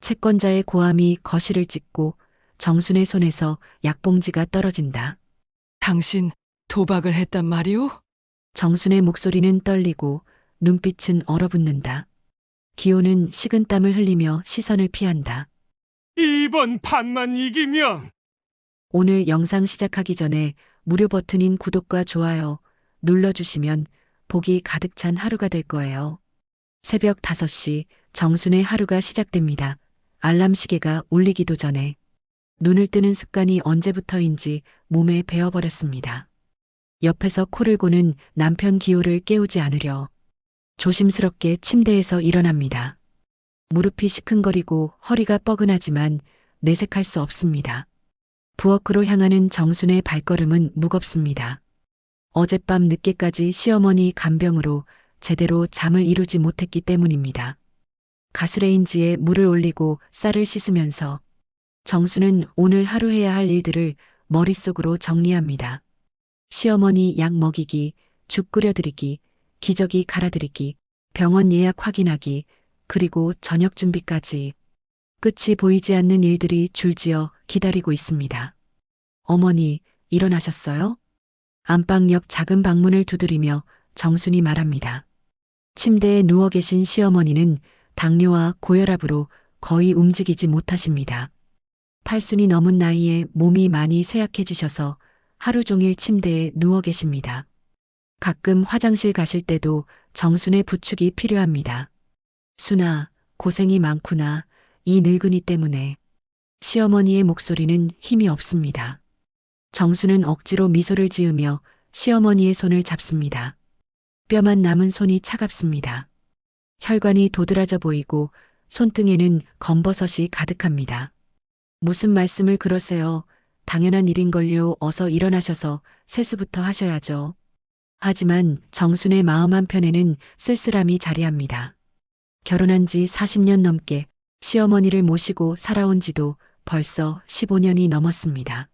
채권자의 고함이 거실을 찢고 정순의 손에서 약봉지가 떨어진다. 당신 도박을 했단 말이오? 정순의 목소리는 떨리고 눈빛은 얼어붙는다. 기호는 식은땀을 흘리며 시선을 피한다. 이번 판만 이기면 오늘 영상 시작하기 전에 무료 버튼인 구독과 좋아요 눌러주시면 복이 가득 찬 하루가 될 거예요. 새벽 5시 정순의 하루가 시작됩니다. 알람 시계가 울리기도 전에 눈을 뜨는 습관이 언제부터인지 몸에 배어버렸습니다. 옆에서 코를 고는 남편 기호를 깨우지 않으려 조심스럽게 침대에서 일어납니다. 무릎이 시큰거리고 허리가 뻐근하지만 내색할 수 없습니다. 부엌으로 향하는 정순의 발걸음은 무겁습니다. 어젯밤 늦게까지 시어머니 간병으로 제대로 잠을 이루지 못했기 때문입니다. 가스레인지에 물을 올리고 쌀을 씻으면서 정수는 오늘 하루 해야 할 일들을 머릿속으로 정리합니다. 시어머니 약 먹이기, 죽 끓여드리기, 기저귀 갈아드리기, 병원 예약 확인하기, 그리고 저녁 준비까지 끝이 보이지 않는 일들이 줄지어 기다리고 있습니다. 어머니, 일어나셨어요? 안방 옆 작은 방문을 두드리며 정순이 말합니다. 침대에 누워 계신 시어머니는 당뇨와 고혈압으로 거의 움직이지 못하십니다. 팔순이 넘은 나이에 몸이 많이 쇠약해지셔서 하루 종일 침대에 누워 계십니다. 가끔 화장실 가실 때도 정순의 부축이 필요합니다. 순아, 고생이 많구나. 이 늙은이 때문에. 시어머니의 목소리는 힘이 없습니다. 정수는 억지로 미소를 지으며 시어머니의 손을 잡습니다. 뼈만 남은 손이 차갑습니다. 혈관이 도드라져 보이고 손등에는 검버섯이 가득합니다. 무슨 말씀을 그러세요? 당연한 일인걸요. 어서 일어나셔서 세수부터 하셔야죠. 하지만 정순의 마음 한편에는 쓸쓸함이 자리합니다. 결혼한 지 40년 넘게 시어머니를 모시고 살아온 지도 벌써 15년이 넘었습니다.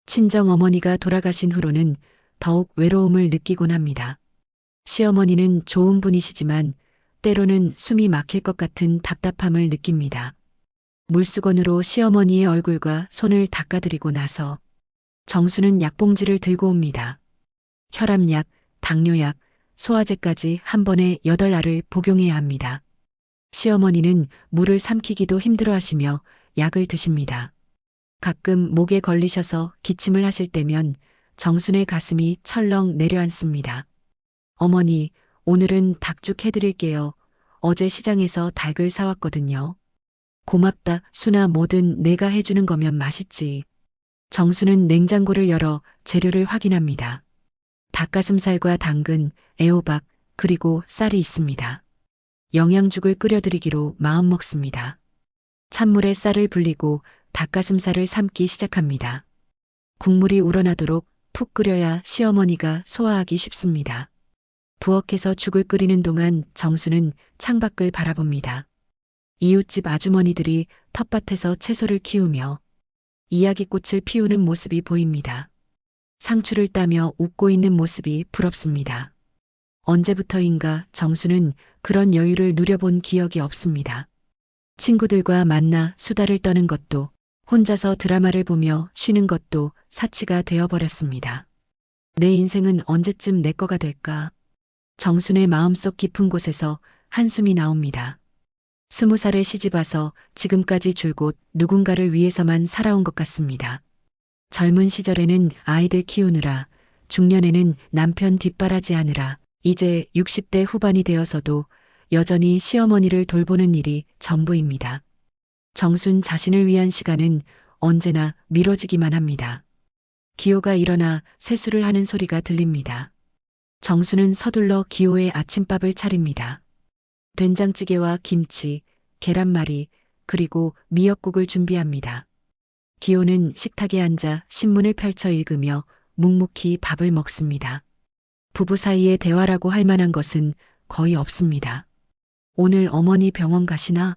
친정 어머니가 돌아가신 후로는 더욱 외로움을 느끼곤 합니다. 시어머니는 좋은 분이시지만 때로는 숨이 막힐 것 같은 답답함을 느낍니다. 물수건으로 시어머니의 얼굴과 손을 닦아드리고 나서 정수는 약봉지를 들고 옵니다. 혈압약, 당뇨약, 소화제까지 한 번에 8알을 복용해야 합니다. 시어머니는 물을 삼키기도 힘들어하시며 약을 드십니다. 가끔 목에 걸리셔서 기침을 하실 때면 정순의 가슴이 철렁 내려앉습니다. 어머니, 오늘은 닭죽 해드릴게요. 어제 시장에서 닭을 사왔거든요. 고맙다, 순아. 뭐든 내가 해주는 거면 맛있지. 정수는 냉장고를 열어 재료를 확인합니다. 닭가슴살과 당근, 애호박, 그리고 쌀이 있습니다. 영양죽을 끓여드리기로 마음먹습니다. 찬물에 쌀을 불리고 닭가슴살을 삶기 시작합니다. 국물이 우러나도록 푹 끓여야 시어머니가 소화하기 쉽습니다. 부엌에서 죽을 끓이는 동안 정수는 창밖을 바라봅니다. 이웃집 아주머니들이 텃밭에서 채소를 키우며 이야기꽃을 피우는 모습이 보입니다. 상추를 따며 웃고 있는 모습이 부럽습니다. 언제부터인가 정수는 그런 여유를 누려본 기억이 없습니다. 친구들과 만나 수다를 떠는 것도 혼자서 드라마를 보며 쉬는 것도 사치가 되어버렸습니다. 내 인생은 언제쯤 내 거가 될까? 정순의 마음속 깊은 곳에서 한숨이 나옵니다. 20살에 시집와서 지금까지 줄곧 누군가를 위해서만 살아온 것 같습니다. 젊은 시절에는 아이들 키우느라, 중년에는 남편 뒷바라지하느라, 이제 60대 후반이 되어서도 여전히 시어머니를 돌보는 일이 전부입니다. 정순 자신을 위한 시간은 언제나 미뤄지기만 합니다. 기호가 일어나 세수를 하는 소리가 들립니다. 정순은 서둘러 기호의 아침밥을 차립니다. 된장찌개와 김치, 계란말이, 그리고 미역국을 준비합니다. 기호는 식탁에 앉아 신문을 펼쳐 읽으며 묵묵히 밥을 먹습니다. 부부 사이의 대화라고 할 만한 것은 거의 없습니다. 오늘 어머니 병원 가시나?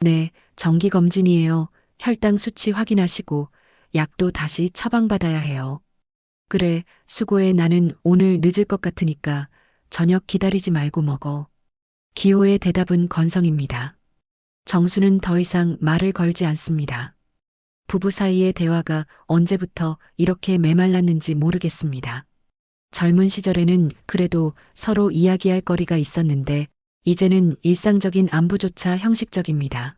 네, 정기검진이에요. 혈당 수치 확인하시고 약도 다시 처방받아야 해요. 그래, 수고해. 나는 오늘 늦을 것 같으니까 저녁 기다리지 말고 먹어. 기호의 대답은 건성입니다. 정수는 더 이상 말을 걸지 않습니다. 부부 사이의 대화가 언제부터 이렇게 메말랐는지 모르겠습니다. 젊은 시절에는 그래도 서로 이야기할 거리가 있었는데 이제는 일상적인 안부조차 형식적입니다.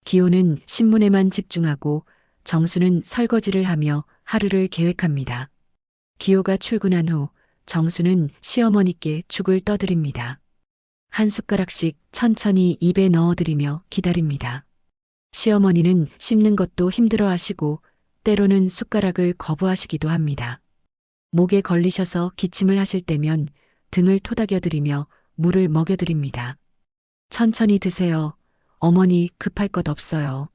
기호는 신문에만 집중하고 정수는 설거지를 하며 하루를 계획합니다. 기호가 출근한 후 정수는 시어머니께 죽을 떠드립니다. 한 숟가락씩 천천히 입에 넣어드리며 기다립니다. 시어머니는 씹는 것도 힘들어 하시고 때로는 숟가락을 거부하시기도 합니다. 목에 걸리셔서 기침을 하실 때면 등을 토닥여드리며 물을 먹여드립니다. 천천히 드세요. 어머니 급할 것 없어요.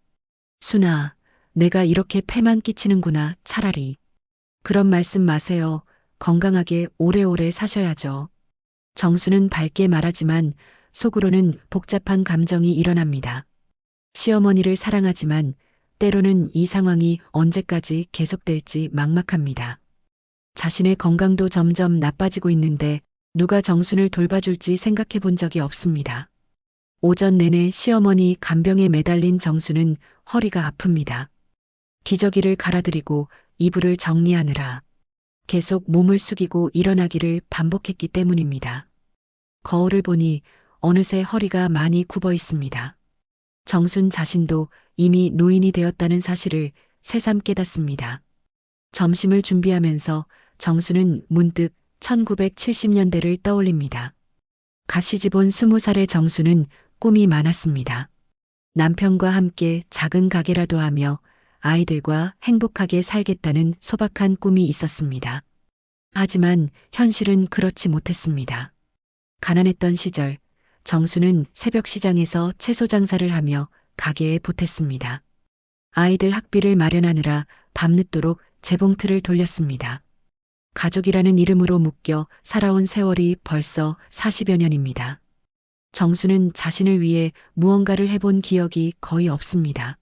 순아, 내가 이렇게 폐만 끼치는구나 차라리. 그런 말씀 마세요. 건강하게 오래오래 사셔야죠. 정수는 밝게 말하지만 속으로는 복잡한 감정이 일어납니다. 시어머니를 사랑하지만 때로는 이 상황이 언제까지 계속될지 막막합니다. 자신의 건강도 점점 나빠지고 있는데 누가 정순을 돌봐줄지 생각해 본 적이 없습니다. 오전 내내 시어머니 간병에 매달린 정수는 허리가 아픕니다. 기저귀를 갈아드리고 이불을 정리하느라 계속 몸을 숙이고 일어나기를 반복했기 때문입니다. 거울을 보니 어느새 허리가 많이 굽어 있습니다. 정순 자신도 이미 노인이 되었다는 사실을 새삼 깨닫습니다. 점심을 준비하면서 정수는 문득 1970년대를 떠올립니다. 갓 시집온 20살의 정수는 꿈이 많았습니다. 남편과 함께 작은 가게라도 하며 아이들과 행복하게 살겠다는 소박한 꿈이 있었습니다. 하지만 현실은 그렇지 못했습니다. 가난했던 시절, 정수는 새벽 시장에서 채소 장사를 하며 가게에 보탰습니다. 아이들 학비를 마련하느라 밤늦도록 재봉틀을 돌렸습니다. 가족이라는 이름으로 묶여 살아온 세월이 벌써 40여 년입니다. 정수는 자신을 위해 무언가를 해본 기억이 거의 없습니다.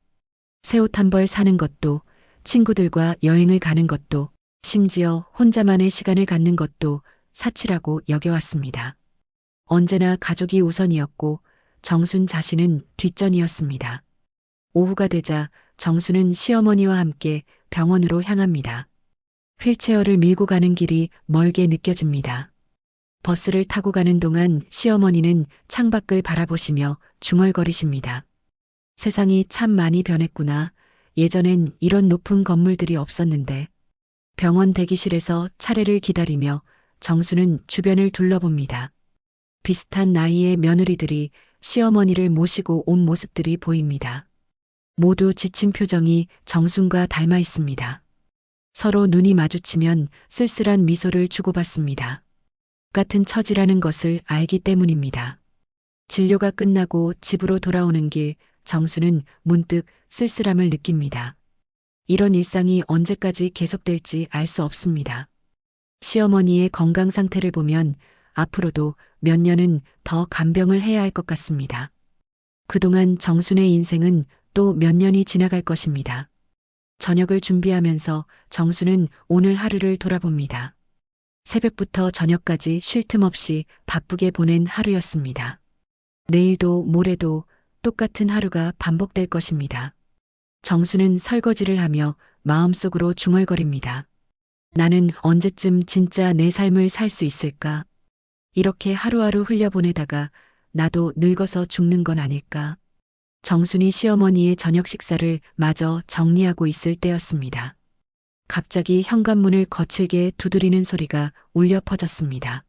새 옷 한 벌 사는 것도, 친구들과 여행을 가는 것도, 심지어 혼자만의 시간을 갖는 것도 사치라고 여겨왔습니다. 언제나 가족이 우선이었고 정순 자신은 뒷전이었습니다. 오후가 되자 정수는 시어머니와 함께 병원으로 향합니다. 휠체어를 밀고 가는 길이 멀게 느껴집니다. 버스를 타고 가는 동안 시어머니는 창밖을 바라보시며 중얼거리십니다. 세상이 참 많이 변했구나. 예전엔 이런 높은 건물들이 없었는데. 병원 대기실에서 차례를 기다리며 정수는 주변을 둘러봅니다. 비슷한 나이의 며느리들이 시어머니를 모시고 온 모습들이 보입니다. 모두 지친 표정이 정순과 닮아 있습니다. 서로 눈이 마주치면 쓸쓸한 미소를 주고받습니다. 같은 처지라는 것을 알기 때문입니다. 진료가 끝나고 집으로 돌아오는 길 정수는 문득 쓸쓸함을 느낍니다. 이런 일상이 언제까지 계속될지 알 수 없습니다. 시어머니의 건강 상태를 보면 앞으로도 몇 년은 더 간병을 해야 할 것 같습니다. 그동안 정순의 인생은 또 몇 년이 지나갈 것입니다. 저녁을 준비하면서 정수는 오늘 하루를 돌아봅니다. 새벽부터 저녁까지 쉴 틈 없이 바쁘게 보낸 하루였습니다. 내일도 모레도 똑같은 하루가 반복될 것입니다. 정수는 설거지를 하며 마음속으로 중얼거립니다. 나는 언제쯤 진짜 내 삶을 살 수 있을까? 이렇게 하루하루 흘려보내다가 나도 늙어서 죽는 건 아닐까? 정순이 시어머니의 저녁 식사를 마저 정리하고 있을 때였습니다. 갑자기 현관문을 거칠게 두드리는 소리가 울려 퍼졌습니다.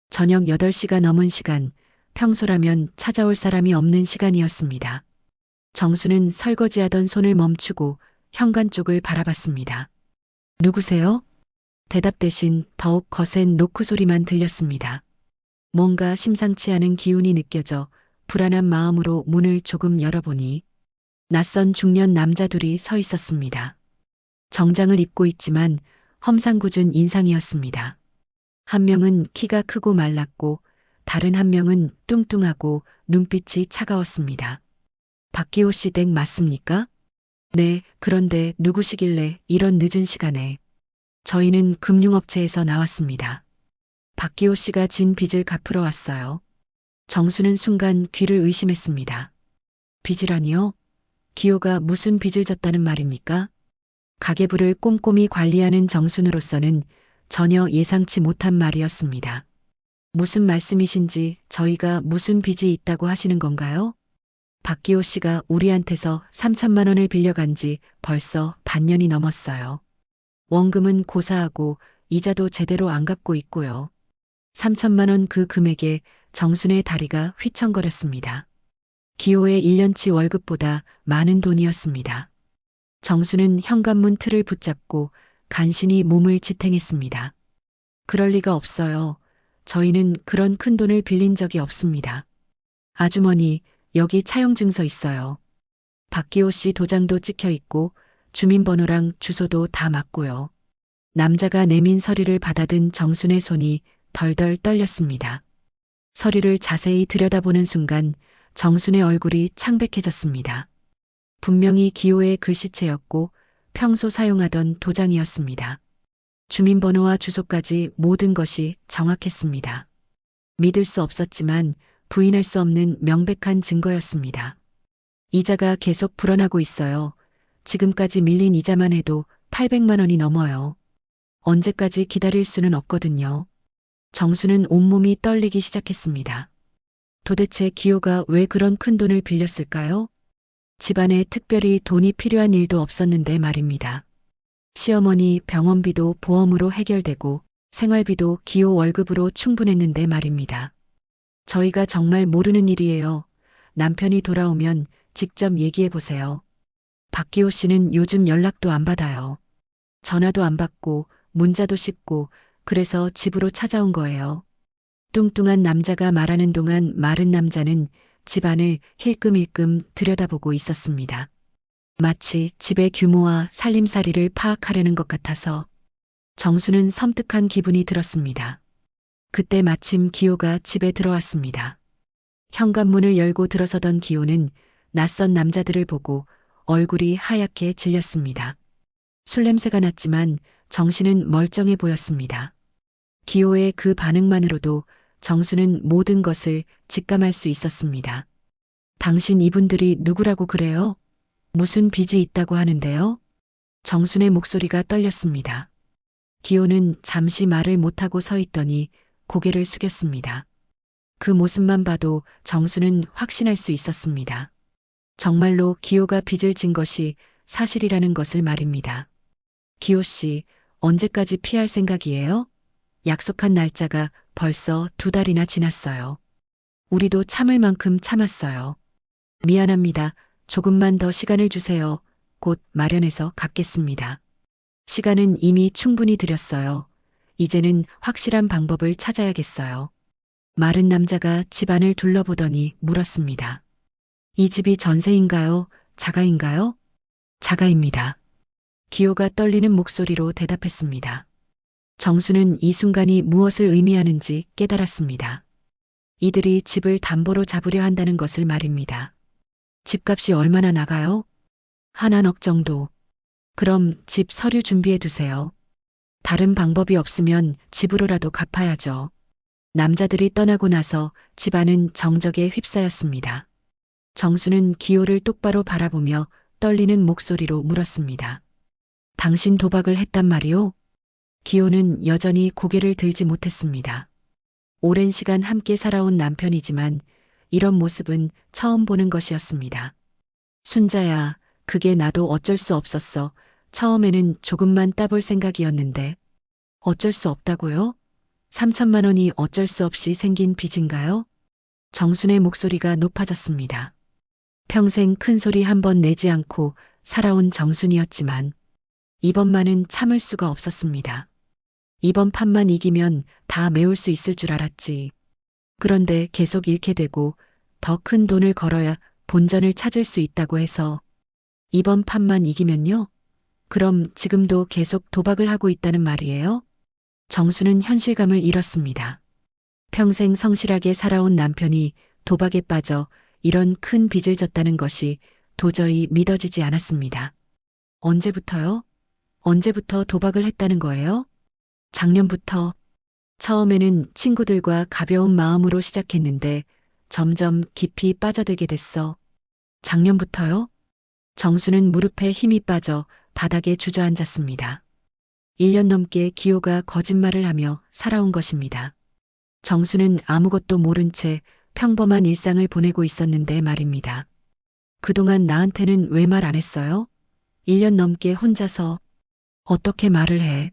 저녁 8시가 넘은 시간, 평소라면 찾아올 사람이 없는 시간이었습니다. 정수는 설거지하던 손을 멈추고 현관 쪽을 바라봤습니다. 누구세요? 대답 대신 더욱 거센 노크 소리만 들렸습니다. 뭔가 심상치 않은 기운이 느껴져 불안한 마음으로 문을 조금 열어보니 낯선 중년 남자 둘이 서 있었습니다. 정장을 입고 있지만 험상궂은 인상이었습니다. 한 명은 키가 크고 말랐고 다른 한 명은 뚱뚱하고 눈빛이 차가웠습니다. 박기호 씨 댁 맞습니까? 네, 그런데 누구시길래 이런 늦은 시간에. 저희는 금융업체에서 나왔습니다. 박기호 씨가 진 빚을 갚으러 왔어요. 정수는 순간 귀를 의심했습니다. 빚이라니요? 기호가 무슨 빚을 졌다는 말입니까? 가계부를 꼼꼼히 관리하는 정순으로서는 전혀 예상치 못한 말이었습니다. 무슨 말씀이신지 저희가 무슨 빚이 있다고 하시는 건가요? 박기호 씨가 우리한테서 3천만 원을 빌려간 지 벌써 반년이 넘었어요. 원금은 고사하고 이자도 제대로 안 갚고 있고요. 3천만 원 그 금액에 정순의 다리가 휘청거렸습니다. 기호의 1년치 월급보다 많은 돈이었습니다. 정수는 현관문 틀을 붙잡고 간신히 몸을 지탱했습니다. 그럴 리가 없어요. 저희는 그런 큰 돈을 빌린 적이 없습니다. 아주머니, 여기 차용증서 있어요. 박기호 씨 도장도 찍혀 있고 주민번호랑 주소도 다 맞고요. 남자가 내민 서류를 받아든 정순의 손이 덜덜 떨렸습니다. 서류를 자세히 들여다보는 순간 정순의 얼굴이 창백해졌습니다. 분명히 기호의 글씨체였고 평소 사용하던 도장이었습니다. 주민번호와 주소까지 모든 것이 정확했습니다. 믿을 수 없었지만 부인할 수 없는 명백한 증거였습니다. 이자가 계속 불어나고 있어요. 지금까지 밀린 이자만 해도 800만 원이 넘어요. 언제까지 기다릴 수는 없거든요. 정수는 온몸이 떨리기 시작했습니다. 도대체 기호가 왜 그런 큰 돈을 빌렸을까요? 집안에 특별히 돈이 필요한 일도 없었는데 말입니다. 시어머니 병원비도 보험으로 해결되고 생활비도 기호 월급으로 충분했는데 말입니다. 저희가 정말 모르는 일이에요. 남편이 돌아오면 직접 얘기해 보세요. 박기호 씨는 요즘 연락도 안 받아요. 전화도 안 받고 문자도 씹고 그래서 집으로 찾아온 거예요. 뚱뚱한 남자가 말하는 동안 마른 남자는 집안을 힐끔힐끔 들여다보고 있었습니다. 마치 집의 규모와 살림살이를 파악하려는 것 같아서 정수는 섬뜩한 기분이 들었습니다. 그때 마침 기호가 집에 들어왔습니다. 현관문을 열고 들어서던 기호는 낯선 남자들을 보고 얼굴이 하얗게 질렸습니다. 술 냄새가 났지만 정신은 멀쩡해 보였습니다. 기호의 그 반응만으로도 정수는 모든 것을 직감할 수 있었습니다. 당신 이분들이 누구라고 그래요? 무슨 빚이 있다고 하는데요? 정순의 목소리가 떨렸습니다. 기호는 잠시 말을 못하고 서 있더니 고개를 숙였습니다. 그 모습만 봐도 정수는 확신할 수 있었습니다. 정말로 기호가 빚을 진 것이 사실이라는 것을 말입니다. 기호 씨, 언제까지 피할 생각이에요? 약속한 날짜가 벌써 2달이나 지났어요. 우리도 참을 만큼 참았어요. 미안합니다. 조금만 더 시간을 주세요. 곧 마련해서 갚겠습니다. 시간은 이미 충분히 들였어요. 이제는 확실한 방법을 찾아야겠어요. 마른 남자가 집안을 둘러보더니 물었습니다. 이 집이 전세인가요? 자가인가요? 자가입니다. 기호가 떨리는 목소리로 대답했습니다. 정수는 이 순간이 무엇을 의미하는지 깨달았습니다. 이들이 집을 담보로 잡으려 한다는 것을 말입니다. 집값이 얼마나 나가요? 한 1억 정도. 그럼 집 서류 준비해 두세요. 다른 방법이 없으면 집으로라도 갚아야죠. 남자들이 떠나고 나서 집안은 정적에 휩싸였습니다. 정수는 기호를 똑바로 바라보며 떨리는 목소리로 물었습니다. 당신 도박을 했단 말이오? 기호는 여전히 고개를 들지 못했습니다. 오랜 시간 함께 살아온 남편이지만 이런 모습은 처음 보는 것이었습니다. 순자야, 그게 나도 어쩔 수 없었어. 처음에는 조금만 따볼 생각이었는데. 어쩔 수 없다고요? 3천만 원이 어쩔 수 없이 생긴 빚인가요? 정순의 목소리가 높아졌습니다. 평생 큰 소리 한 번 내지 않고 살아온 정순이었지만 이번만은 참을 수가 없었습니다. 이번 판만 이기면 다 메울 수 있을 줄 알았지. 그런데 계속 잃게 되고 더 큰 돈을 걸어야 본전을 찾을 수 있다고 해서 이번 판만 이기면요? 그럼 지금도 계속 도박을 하고 있다는 말이에요? 정수는 현실감을 잃었습니다. 평생 성실하게 살아온 남편이 도박에 빠져 이런 큰 빚을 졌다는 것이 도저히 믿어지지 않았습니다. 언제부터요? 언제부터 도박을 했다는 거예요? 작년부터. 처음에는 친구들과 가벼운 마음으로 시작했는데 점점 깊이 빠져들게 됐어. 작년부터요? 정수는 무릎에 힘이 빠져 바닥에 주저앉았습니다. 1년 넘게 기호가 거짓말을 하며 살아온 것입니다. 정수는 아무것도 모른 채 평범한 일상을 보내고 있었는데 말입니다. 그동안 나한테는 왜 말 안 했어요? 1년 넘게 혼자서 어떻게 말을 해?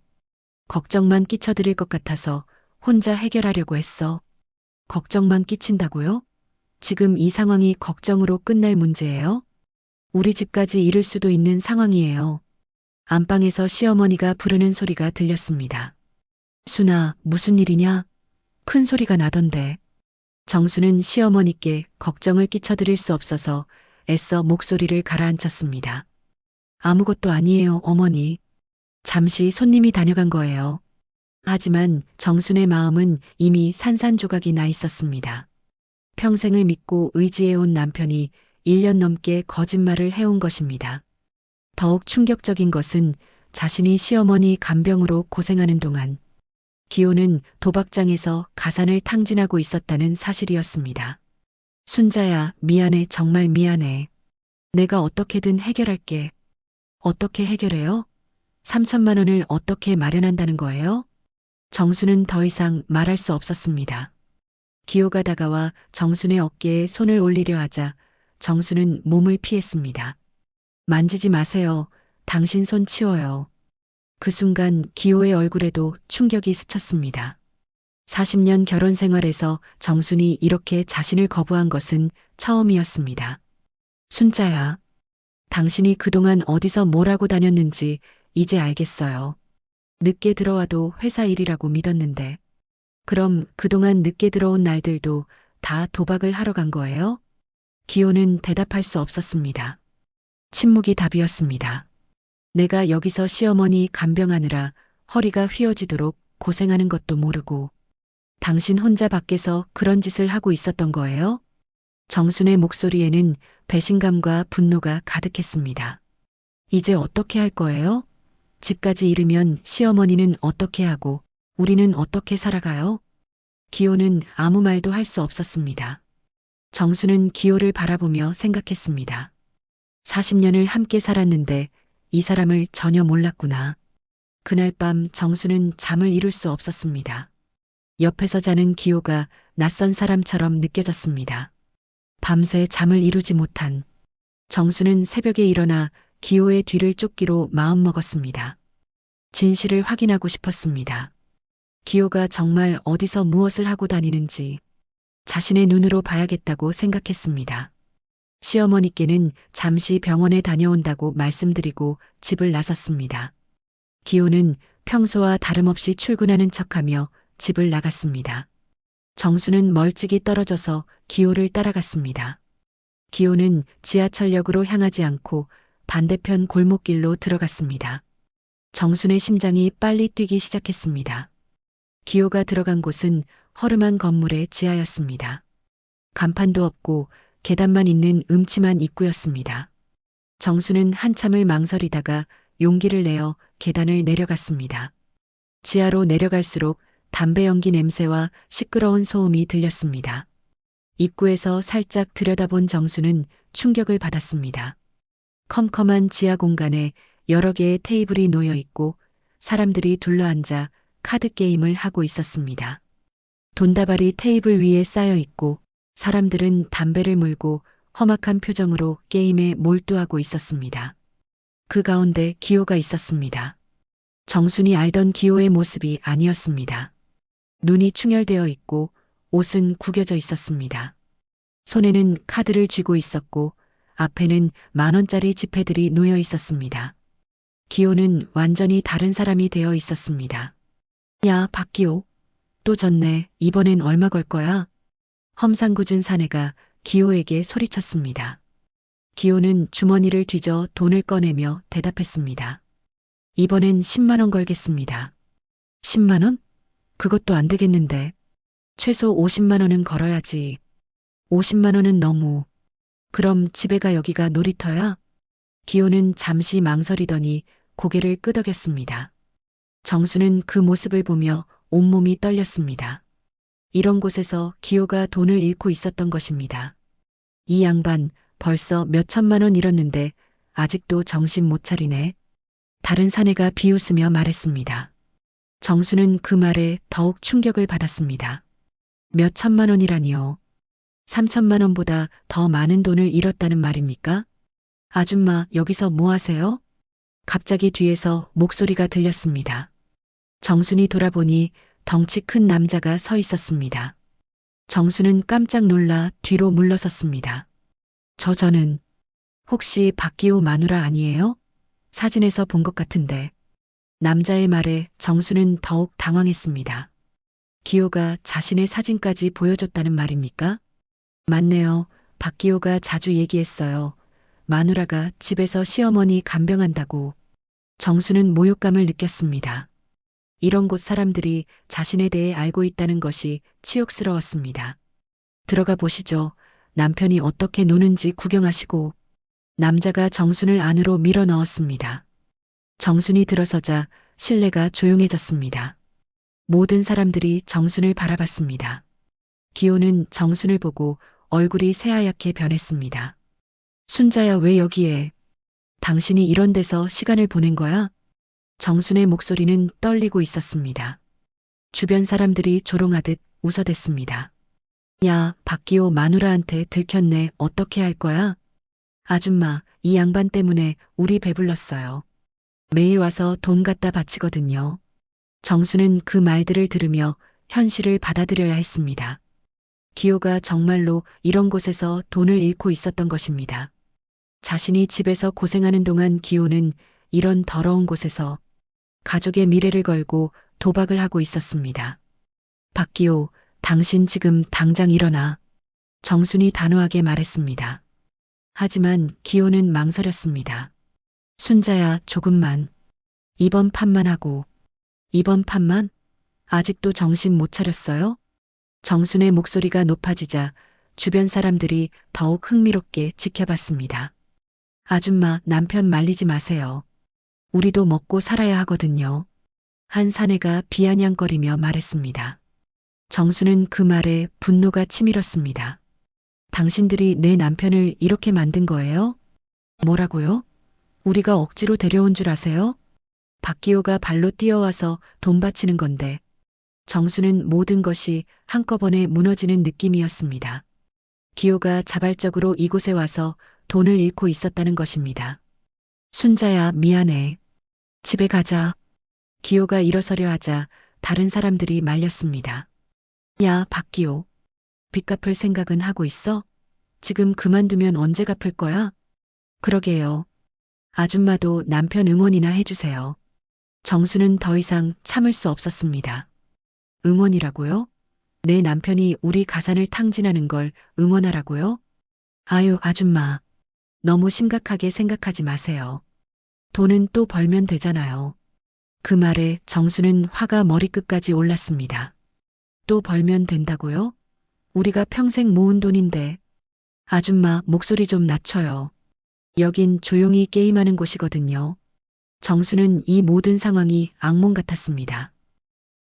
걱정만 끼쳐드릴 것 같아서 혼자 해결하려고 했어. 걱정만 끼친다고요? 지금 이 상황이 걱정으로 끝날 문제예요? 우리 집까지 이를 수도 있는 상황이에요. 안방에서 시어머니가 부르는 소리가 들렸습니다. 순아, 무슨 일이냐? 큰 소리가 나던데. 정수는 시어머니께 걱정을 끼쳐드릴 수 없어서 애써 목소리를 가라앉혔습니다. 아무것도 아니에요, 어머니. 잠시 손님이 다녀간 거예요. 하지만 정순의 마음은 이미 산산조각이 나 있었습니다. 평생을 믿고 의지해온 남편이 1년 넘게 거짓말을 해온 것입니다. 더욱 충격적인 것은 자신이 시어머니 간병으로 고생하는 동안 기호는 도박장에서 가산을 탕진하고 있었다는 사실이었습니다. 순자야, 미안해, 정말 미안해. 내가 어떻게든 해결할게. 어떻게 해결해요? 3천만 원을 어떻게 마련한다는 거예요? 정수는 더 이상 말할 수 없었습니다. 기호가 다가와 정순의 어깨에 손을 올리려 하자 정수는 몸을 피했습니다. 만지지 마세요. 당신 손 치워요. 그 순간 기호의 얼굴에도 충격이 스쳤습니다. 40년 결혼 생활에서 정순이 이렇게 자신을 거부한 것은 처음이었습니다. 순자야, 당신이 그동안 어디서 뭘 하고 다녔는지 이제 알겠어요. 늦게 들어와도 회사 일이라고 믿었는데, 그럼 그동안 늦게 들어온 날들도 다 도박을 하러 간 거예요? 기호는 대답할 수 없었습니다. 침묵이 답이었습니다. 내가 여기서 시어머니 간병하느라 허리가 휘어지도록 고생하는 것도 모르고 당신 혼자 밖에서 그런 짓을 하고 있었던 거예요? 정순의 목소리에는 배신감과 분노가 가득했습니다. 이제 어떻게 할 거예요? 집까지 잃으면 시어머니는 어떻게 하고 우리는 어떻게 살아가요? 기호는 아무 말도 할 수 없었습니다. 정수는 기호를 바라보며 생각했습니다. 40년을 함께 살았는데 이 사람을 전혀 몰랐구나. 그날 밤 정수는 잠을 이룰 수 없었습니다. 옆에서 자는 기호가 낯선 사람처럼 느껴졌습니다. 밤새 잠을 이루지 못한 정수는 새벽에 일어나 기호의 뒤를 쫓기로 마음먹었습니다. 진실을 확인하고 싶었습니다. 기호가 정말 어디서 무엇을 하고 다니는지 자신의 눈으로 봐야겠다고 생각했습니다. 시어머니께는 잠시 병원에 다녀온다고 말씀드리고 집을 나섰습니다. 기호는 평소와 다름없이 출근하는 척하며 집을 나갔습니다. 정수는 멀찍이 떨어져서 기호를 따라갔습니다. 기호는 지하철역으로 향하지 않고 반대편 골목길로 들어갔습니다. 정순의 심장이 빨리 뛰기 시작했습니다. 기호가 들어간 곳은 허름한 건물의 지하였습니다. 간판도 없고 계단만 있는 음침한 입구였습니다. 정수는 한참을 망설이다가 용기를 내어 계단을 내려갔습니다. 지하로 내려갈수록 담배 연기 냄새와 시끄러운 소음이 들렸습니다. 입구에서 살짝 들여다본 정수는 충격을 받았습니다. 컴컴한 지하 공간에 여러 개의 테이블이 놓여 있고 사람들이 둘러앉아 카드 게임을 하고 있었습니다. 돈다발이 테이블 위에 쌓여 있고 사람들은 담배를 물고 험악한 표정으로 게임에 몰두하고 있었습니다. 그 가운데 기호가 있었습니다. 정순이 알던 기호의 모습이 아니었습니다. 눈이 충혈되어 있고 옷은 구겨져 있었습니다. 손에는 카드를 쥐고 있었고 앞에는 10,000원짜리 지폐들이 놓여 있었습니다. 기호는 완전히 다른 사람이 되어 있었습니다. 야, 박기호. 또 졌네. 이번엔 얼마 걸 거야? 험상궂은 사내가 기호에게 소리쳤습니다. 기호는 주머니를 뒤져 돈을 꺼내며 대답했습니다. 이번엔 10만 원 걸겠습니다. 10만 원? 그것도 안 되겠는데. 최소 50만 원은 걸어야지. 50만 원은 너무. 그럼 집에가 여기가 놀이터야? 기호는 잠시 망설이더니 고개를 끄덕였습니다. 정수는 그 모습을 보며 온몸이 떨렸습니다. 이런 곳에서 기호가 돈을 잃고 있었던 것입니다. 이 양반 벌써 몇 천만 원 잃었는데 아직도 정신 못 차리네. 다른 사내가 비웃으며 말했습니다. 정수는 그 말에 더욱 충격을 받았습니다. 몇 천만 원이라니요. 3천만 원보다 더 많은 돈을 잃었다는 말입니까? 아줌마, 여기서 뭐 하세요? 갑자기 뒤에서 목소리가 들렸습니다. 정순이 돌아보니 덩치 큰 남자가 서 있었습니다. 정수는 깜짝 놀라 뒤로 물러섰습니다. 저는 혹시 박기호 마누라 아니에요? 사진에서 본 것 같은데. 남자의 말에 정수는 더욱 당황했습니다. 기호가 자신의 사진까지 보여줬다는 말입니까? 맞네요. 박기호가 자주 얘기했어요. 마누라가 집에서 시어머니 간병한다고. 정수는 모욕감을 느꼈습니다. 이런 곳 사람들이 자신에 대해 알고 있다는 것이 치욕스러웠습니다. 들어가 보시죠. 남편이 어떻게 노는지 구경하시고. 남자가 정순을 안으로 밀어 넣었습니다. 정순이 들어서자 실내가 조용해졌습니다. 모든 사람들이 정순을 바라봤습니다. 기호는 정순을 보고 얼굴이 새하얗게 변했습니다. 순자야, 왜 여기에? 당신이 이런 데서 시간을 보낸 거야? 정순의 목소리는 떨리고 있었습니다. 주변 사람들이 조롱하듯 웃어댔습니다. 야, 박기호 마누라한테 들켰네. 어떻게 할 거야? 아줌마, 이 양반 때문에 우리 배불렀어요. 매일 와서 돈 갖다 바치거든요. 정수는 그 말들을 들으며 현실을 받아들여야 했습니다. 기호가 정말로 이런 곳에서 돈을 잃고 있었던 것입니다. 자신이 집에서 고생하는 동안 기호는 이런 더러운 곳에서 가족의 미래를 걸고 도박을 하고 있었습니다. 박기호, 당신 지금 당장 일어나. 정순이 단호하게 말했습니다. 하지만 기호는 망설였습니다. 순자야, 조금만. 이번 판만 하고. 이번 판만? 아직도 정신 못 차렸어요? 정순의 목소리가 높아지자 주변 사람들이 더욱 흥미롭게 지켜봤습니다. 아줌마, 남편 말리지 마세요. 우리도 먹고 살아야 하거든요. 한 사내가 비아냥거리며 말했습니다. 정수는 그 말에 분노가 치밀었습니다. 당신들이 내 남편을 이렇게 만든 거예요? 뭐라고요? 우리가 억지로 데려온 줄 아세요? 박기호가 발로 뛰어와서 돈 바치는 건데. 정수는 모든 것이 한꺼번에 무너지는 느낌이었습니다. 기호가 자발적으로 이곳에 와서 돈을 잃고 있었다는 것입니다. 순자야, 미안해. 집에 가자. 기호가 일어서려 하자 다른 사람들이 말렸습니다. 야, 박기호. 빚 갚을 생각은 하고 있어? 지금 그만두면 언제 갚을 거야? 그러게요. 아줌마도 남편 응원이나 해주세요. 정수는 더 이상 참을 수 없었습니다. 응원이라고요? 내 남편이 우리 가산을 탕진하는 걸 응원하라고요? 아유, 아줌마. 너무 심각하게 생각하지 마세요. 돈은 또 벌면 되잖아요. 그 말에 정수는 화가 머리끝까지 올랐습니다. 또 벌면 된다고요? 우리가 평생 모은 돈인데. 아줌마, 목소리 좀 낮춰요. 여긴 조용히 게임하는 곳이거든요. 정수는 이 모든 상황이 악몽 같았습니다.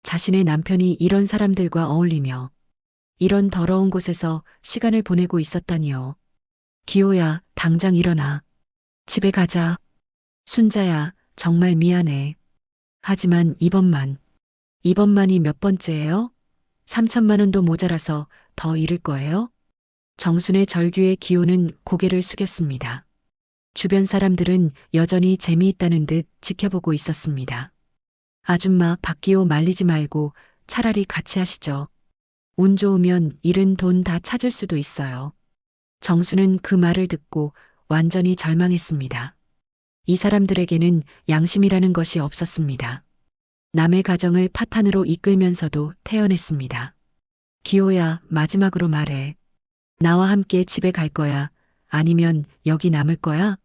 자신의 남편이 이런 사람들과 어울리며 이런 더러운 곳에서 시간을 보내고 있었다니요. 기호야, 당장 일어나. 집에 가자. 순자야, 정말 미안해. 하지만 이번만이 몇 번째예요? 3천만 원도 모자라서 더 잃을 거예요? 정순의 절규에 기호는 고개를 숙였습니다. 주변 사람들은 여전히 재미있다는 듯 지켜보고 있었습니다. 아줌마, 박기호 말리지 말고 차라리 같이 하시죠. 운 좋으면 잃은 돈 다 찾을 수도 있어요. 정수는 그 말을 듣고 완전히 절망했습니다. 이 사람들에게는 양심이라는 것이 없었습니다. 남의 가정을 파탄으로 이끌면서도 태연했습니다. 기호야, 마지막으로 말해. 나와 함께 집에 갈 거야? 아니면 여기 남을 거야?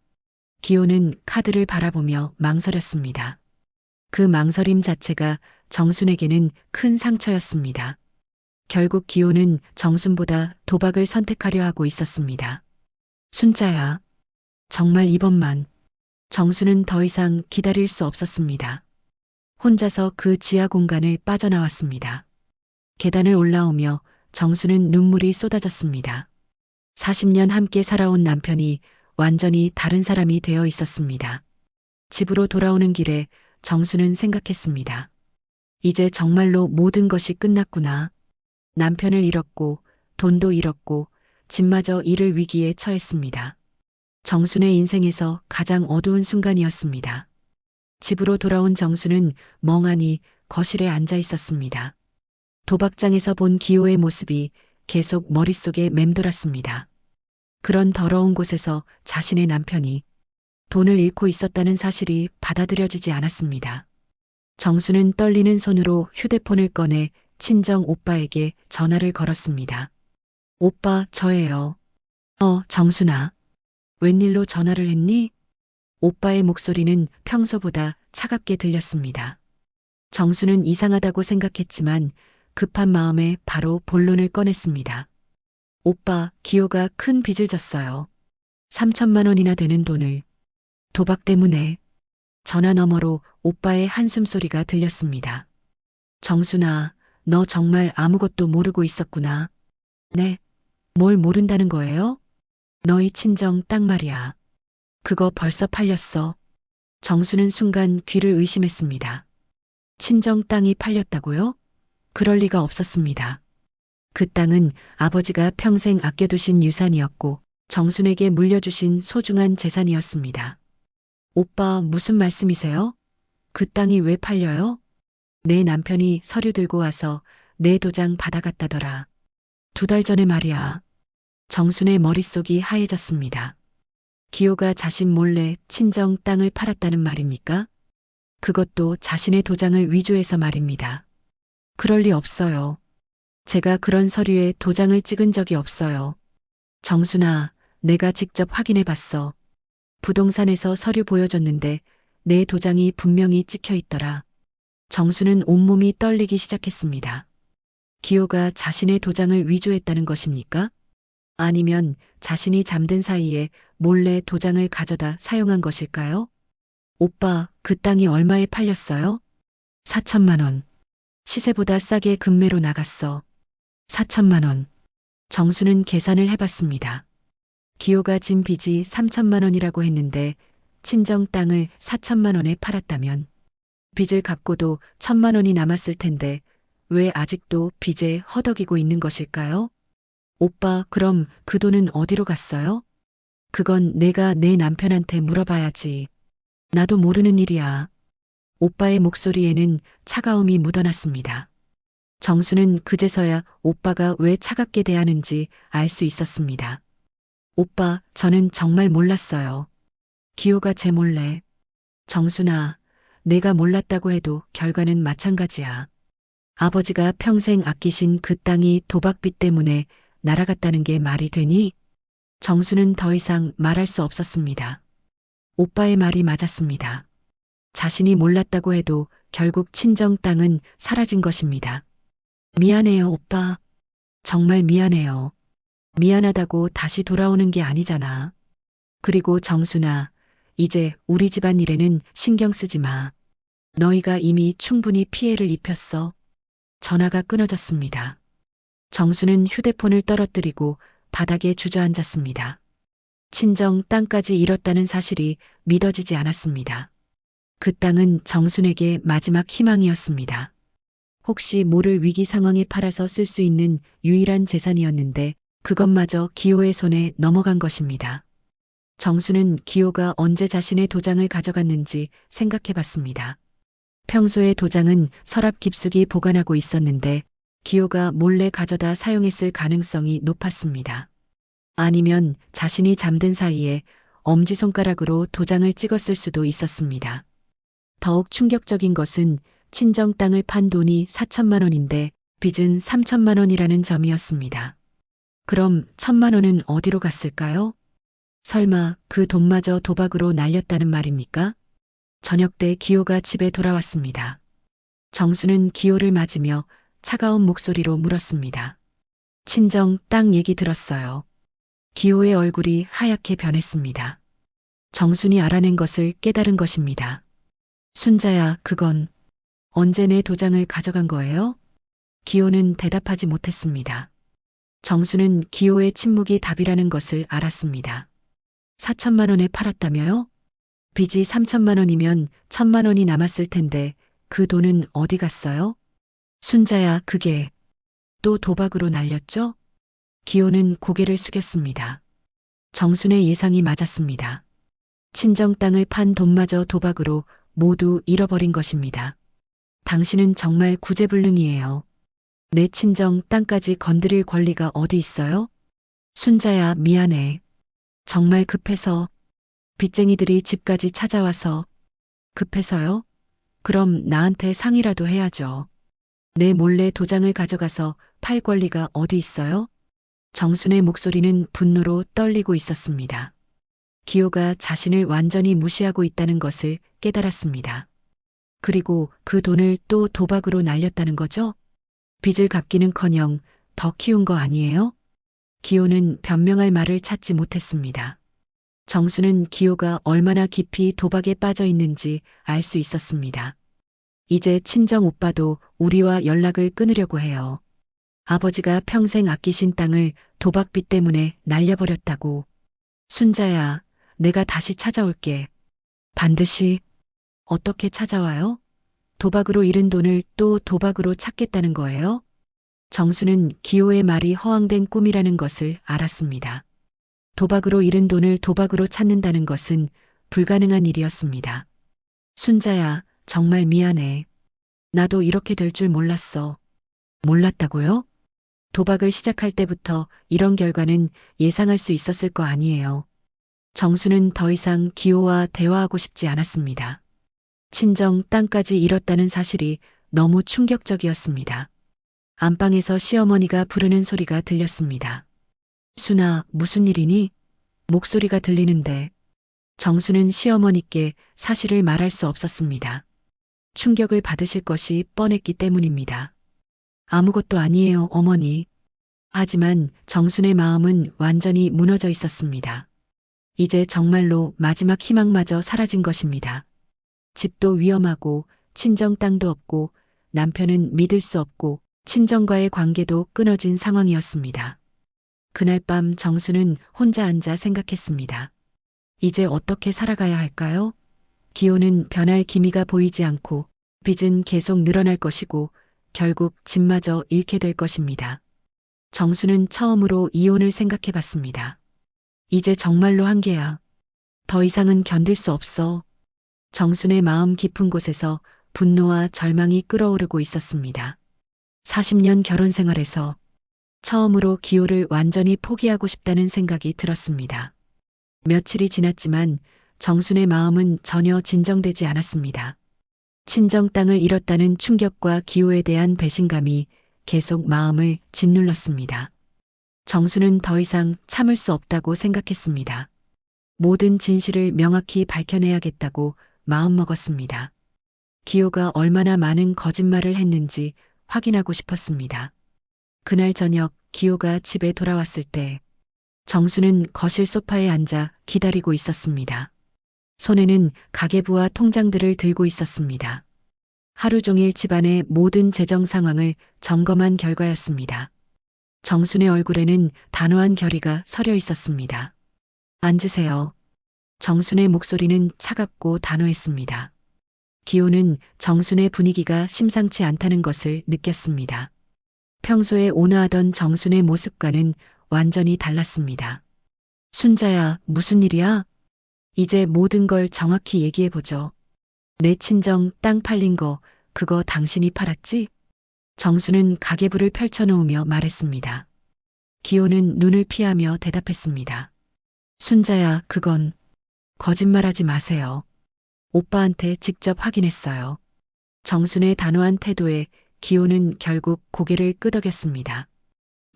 기호는 카드를 바라보며 망설였습니다. 그 망설임 자체가 정순에게는 큰 상처였습니다. 결국 기호는 정순보다 도박을 선택하려 하고 있었습니다. 순자야, 정말 이번만. 정순은 더 이상 기다릴 수 없었습니다. 혼자서 그 지하 공간을 빠져나왔습니다. 계단을 올라오며 정수는 눈물이 쏟아졌습니다. 40년 함께 살아온 남편이 완전히 다른 사람이 되어 있었습니다. 집으로 돌아오는 길에 정수는 생각했습니다. 이제 정말로 모든 것이 끝났구나. 남편을 잃었고, 돈도 잃었고, 집마저 잃을 위기에 처했습니다. 정순의 인생에서 가장 어두운 순간이었습니다. 집으로 돌아온 정수는 멍하니 거실에 앉아 있었습니다. 도박장에서 본 기호의 모습이 계속 머릿속에 맴돌았습니다. 그런 더러운 곳에서 자신의 남편이 돈을 잃고 있었다는 사실이 받아들여지지 않았습니다. 정수는 떨리는 손으로 휴대폰을 꺼내 친정 오빠에게 전화를 걸었습니다. 오빠, 저예요. 정순아. 웬일로 전화를 했니? 오빠의 목소리는 평소보다 차갑게 들렸습니다. 정수는 이상하다고 생각했지만 급한 마음에 바로 본론을 꺼냈습니다. 오빠, 기호가 큰 빚을 졌어요. 3천만 원이나 되는 돈을. 도박 때문에. 전화 너머로 오빠의 한숨소리가 들렸습니다. 정순아, 너 정말 아무것도 모르고 있었구나. 네. 뭘 모른다는 거예요? 너희 친정 땅 말이야. 그거 벌써 팔렸어. 정수는 순간 귀를 의심했습니다. 친정 땅이 팔렸다고요? 그럴 리가 없었습니다. 그 땅은 아버지가 평생 아껴두신 유산이었고 정순에게 물려주신 소중한 재산이었습니다. 오빠, 무슨 말씀이세요? 그 땅이 왜 팔려요? 내 남편이 서류 들고 와서 내 도장 받아갔다더라. 2달 전에 말이야. 정순의 머릿속이 하얘졌습니다. 기호가 자신 몰래 친정 땅을 팔았다는 말입니까? 그것도 자신의 도장을 위조해서 말입니다. 그럴 리 없어요. 제가 그런 서류에 도장을 찍은 적이 없어요. 정순아, 내가 직접 확인해 봤어. 부동산에서 서류 보여줬는데 내 도장이 분명히 찍혀 있더라. 정수는 온몸이 떨리기 시작했습니다. 기호가 자신의 도장을 위조했다는 것입니까? 아니면 자신이 잠든 사이에 몰래 도장을 가져다 사용한 것일까요? 오빠, 그 땅이 얼마에 팔렸어요? 4천만 원. 시세보다 싸게 금매로 나갔어. 4천만 원. 정수는 계산을 해봤습니다. 기호가 진 빚이 3천만 원이라고 했는데 친정 땅을 4천만 원에 팔았다면 빚을 갚고도 1천만 원이 남았을 텐데 왜 아직도 빚에 허덕이고 있는 것일까요? 오빠, 그럼 그 돈은 어디로 갔어요? 그건 내가 내 남편한테 물어봐야지. 나도 모르는 일이야. 오빠의 목소리에는 차가움이 묻어났습니다. 정수는 그제서야 오빠가 왜 차갑게 대하는지 알 수 있었습니다. 오빠, 저는 정말 몰랐어요. 기호가 제 몰래. 정순아, 내가 몰랐다고 해도 결과는 마찬가지야. 아버지가 평생 아끼신 그 땅이 도박빚 때문에 날아갔다는 게 말이 되니? 정수는 더 이상 말할 수 없었습니다. 오빠의 말이 맞았습니다. 자신이 몰랐다고 해도 결국 친정 땅은 사라진 것입니다. 미안해요, 오빠. 정말 미안해요. 미안하다고 다시 돌아오는 게 아니잖아. 그리고 정순아, 이제 우리 집안 일에는 신경 쓰지 마. 너희가 이미 충분히 피해를 입혔어. 전화가 끊어졌습니다. 정수는 휴대폰을 떨어뜨리고 바닥에 주저앉았습니다. 친정 땅까지 잃었다는 사실이 믿어지지 않았습니다. 그 땅은 정순에게 마지막 희망이었습니다. 혹시 모를 위기 상황에 팔아서 쓸 수 있는 유일한 재산이었는데 그것마저 기호의 손에 넘어간 것입니다. 정수는 기호가 언제 자신의 도장을 가져갔는지 생각해 봤습니다. 평소에 도장은 서랍 깊숙이 보관하고 있었는데 기호가 몰래 가져다 사용했을 가능성이 높았습니다. 아니면 자신이 잠든 사이에 엄지손가락으로 도장을 찍었을 수도 있었습니다. 더욱 충격적인 것은 친정 땅을 판 돈이 4천만 원인데 빚은 3천만 원이라는 점이었습니다. 그럼 1천만 원은 어디로 갔을까요? 설마 그 돈마저 도박으로 날렸다는 말입니까? 저녁 때 기호가 집에 돌아왔습니다. 정수는 기호를 맞으며 차가운 목소리로 물었습니다. 친정 땅 얘기 들었어요. 기호의 얼굴이 하얗게 변했습니다. 정순이 알아낸 것을 깨달은 것입니다. 순자야, 그건 언제 내 도장을 가져간 거예요? 기호는 대답하지 못했습니다. 정수는 기호의 침묵이 답이라는 것을 알았습니다. 4천만 원에 팔았다며요? 빚이 3천만 원이면 1천만 원이 남았을 텐데 그 돈은 어디 갔어요? 순자야, 그게 또 도박으로 날렸죠? 기호는 고개를 숙였습니다. 정순의 예상이 맞았습니다. 친정 땅을 판 돈마저 도박으로 모두 잃어버린 것입니다. 당신은 정말 구제불능이에요. 내 친정 땅까지 건드릴 권리가 어디 있어요? 순자야, 미안해. 정말 급해서. 빚쟁이들이 집까지 찾아와서. 급해서요? 그럼 나한테 상의라도 해야죠. 내 몰래 도장을 가져가서 팔 권리가 어디 있어요? 정순의 목소리는 분노로 떨리고 있었습니다. 기호가 자신을 완전히 무시하고 있다는 것을 깨달았습니다. 그리고 그 돈을 또 도박으로 날렸다는 거죠? 빚을 갚기는커녕 더 키운 거 아니에요? 기호는 변명할 말을 찾지 못했습니다. 정수는 기호가 얼마나 깊이 도박에 빠져 있는지 알 수 있었습니다. 이제 친정 오빠도 우리와 연락을 끊으려고 해요. 아버지가 평생 아끼신 땅을 도박빚 때문에 날려버렸다고. 순자야, 내가 다시 찾아올게. 반드시. 어떻게 찾아와요? 도박으로 잃은 돈을 또 도박으로 찾겠다는 거예요? 정수는 기호의 말이 허황된 꿈이라는 것을 알았습니다. 도박으로 잃은 돈을 도박으로 찾는다는 것은 불가능한 일이었습니다. 순자야, 정말 미안해. 나도 이렇게 될 줄 몰랐어. 몰랐다고요? 도박을 시작할 때부터 이런 결과는 예상할 수 있었을 거 아니에요. 정수는 더 이상 기호와 대화하고 싶지 않았습니다. 친정 땅까지 잃었다는 사실이 너무 충격적이었습니다. 안방에서 시어머니가 부르는 소리가 들렸습니다. 순아, 무슨 일이니? 목소리가 들리는데. 정수는 시어머니께 사실을 말할 수 없었습니다. 충격을 받으실 것이 뻔했기 때문입니다. 아무것도 아니에요, 어머니. 하지만 정순의 마음은 완전히 무너져 있었습니다. 이제 정말로 마지막 희망마저 사라진 것입니다. 집도 위험하고 친정 땅도 없고 남편은 믿을 수 없고 친정과의 관계도 끊어진 상황이었습니다. 그날 밤 정수는 혼자 앉아 생각했습니다. 이제 어떻게 살아가야 할까요? 기호는 변할 기미가 보이지 않고 빚은 계속 늘어날 것이고 결국 집마저 잃게 될 것입니다. 정수는 처음으로 이혼을 생각해 봤습니다. 이제 정말로 한계야. 더 이상은 견딜 수 없어. 정순의 마음 깊은 곳에서 분노와 절망이 끓어오르고 있었습니다. 40년 결혼 생활에서 처음으로 기호를 완전히 포기하고 싶다는 생각이 들었습니다. 며칠이 지났지만 정순의 마음은 전혀 진정되지 않았습니다. 친정 땅을 잃었다는 충격과 기호에 대한 배신감이 계속 마음을 짓눌렀습니다. 정수는 더 이상 참을 수 없다고 생각했습니다. 모든 진실을 명확히 밝혀내야겠다고 마음먹었습니다. 기호가 얼마나 많은 거짓말을 했는지 확인하고 싶었습니다. 그날 저녁 기호가 집에 돌아왔을 때 정수는 거실 소파에 앉아 기다리고 있었습니다. 손에는 가계부와 통장들을 들고 있었습니다. 하루 종일 집안의 모든 재정 상황을 점검한 결과였습니다. 정순의 얼굴에는 단호한 결의가 서려 있었습니다. 앉으세요. 정순의 목소리는 차갑고 단호했습니다. 기호는 정순의 분위기가 심상치 않다는 것을 느꼈습니다. 평소에 온화하던 정순의 모습과는 완전히 달랐습니다. 순자야, 무슨 일이야? 이제 모든 걸 정확히 얘기해보죠. 내 친정 땅 팔린 거 그거 당신이 팔았지? 정수는 가계부를 펼쳐놓으며 말했습니다. 기호는 눈을 피하며 대답했습니다. 순자야, 그건 거짓말하지 마세요. 오빠한테 직접 확인했어요. 정순의 단호한 태도에 기호는 결국 고개를 끄덕였습니다.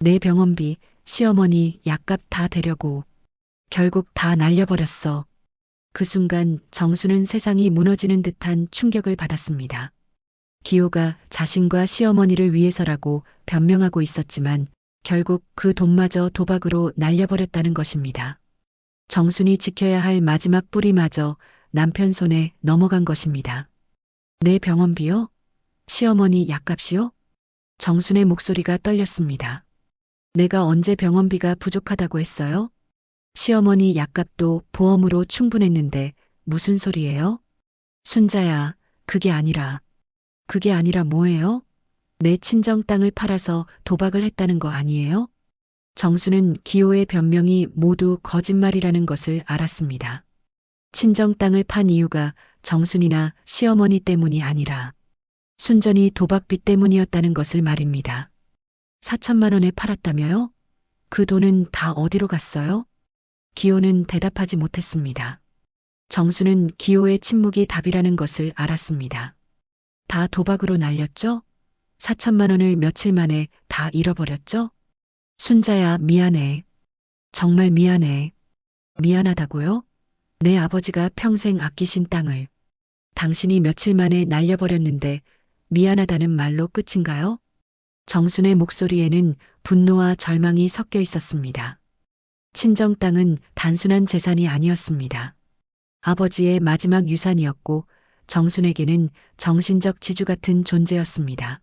내 병원비, 시어머니 약값 다 대려고 결국 다 날려버렸어. 그 순간 정수는 세상이 무너지는 듯한 충격을 받았습니다. 기호가 자신과 시어머니를 위해서라고 변명하고 있었지만 결국 그 돈마저 도박으로 날려버렸다는 것입니다. 정순이 지켜야 할 마지막 뿌리마저 남편 손에 넘어간 것입니다. 내 병원비요? 시어머니 약값이요? 정순의 목소리가 떨렸습니다. 내가 언제 병원비가 부족하다고 했어요? 시어머니 약값도 보험으로 충분했는데 무슨 소리예요? 순자야, 그게 아니라 뭐예요? 내 친정 땅을 팔아서 도박을 했다는 거 아니에요? 정수는 기호의 변명이 모두 거짓말이라는 것을 알았습니다. 친정 땅을 판 이유가 정순이나 시어머니 때문이 아니라 순전히 도박빚 때문이었다는 것을 말입니다. 4천만 원에 팔았다며요? 그 돈은 다 어디로 갔어요? 기호는 대답하지 못했습니다. 정수는 기호의 침묵이 답이라는 것을 알았습니다. 다 도박으로 날렸죠? 4천만 원을 며칠 만에 다 잃어버렸죠? 순자야, 미안해. 정말 미안해. 미안하다고요? 내 아버지가 평생 아끼신 땅을 당신이 며칠 만에 날려버렸는데 미안하다는 말로 끝인가요? 정순의 목소리에는 분노와 절망이 섞여 있었습니다. 친정 땅은 단순한 재산이 아니었습니다. 아버지의 마지막 유산이었고 정순에게는 정신적 지주 같은 존재였습니다.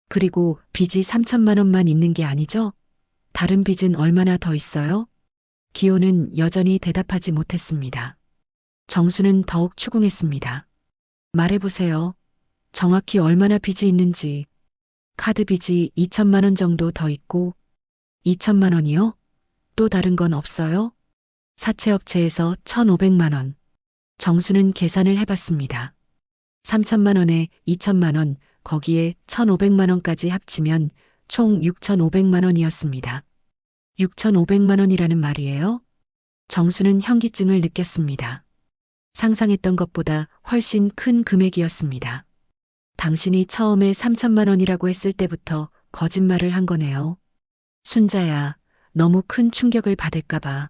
그리고 빚이 3천만 원만 있는 게 아니죠? 다른 빚은 얼마나 더 있어요? 기호는 여전히 대답하지 못했습니다. 정수는 더욱 추궁했습니다. 말해보세요. 정확히 얼마나 빚이 있는지. 카드 빚이 2천만 원 정도 더 있고 2천만 원이요? 또 다른 건 없어요? 사채업체에서 1,500만 원. 정수는 계산을 해봤습니다. 3천만 원에 2천만 원, 거기에 1,500만 원까지 합치면 총 6,500만 원이었습니다. 6,500만 원이라는 말이에요? 정수는 현기증을 느꼈습니다. 상상했던 것보다 훨씬 큰 금액이었습니다. 당신이 처음에 3천만 원이라고 했을 때부터 거짓말을 한 거네요. 순자야, 너무 큰 충격을 받을까봐.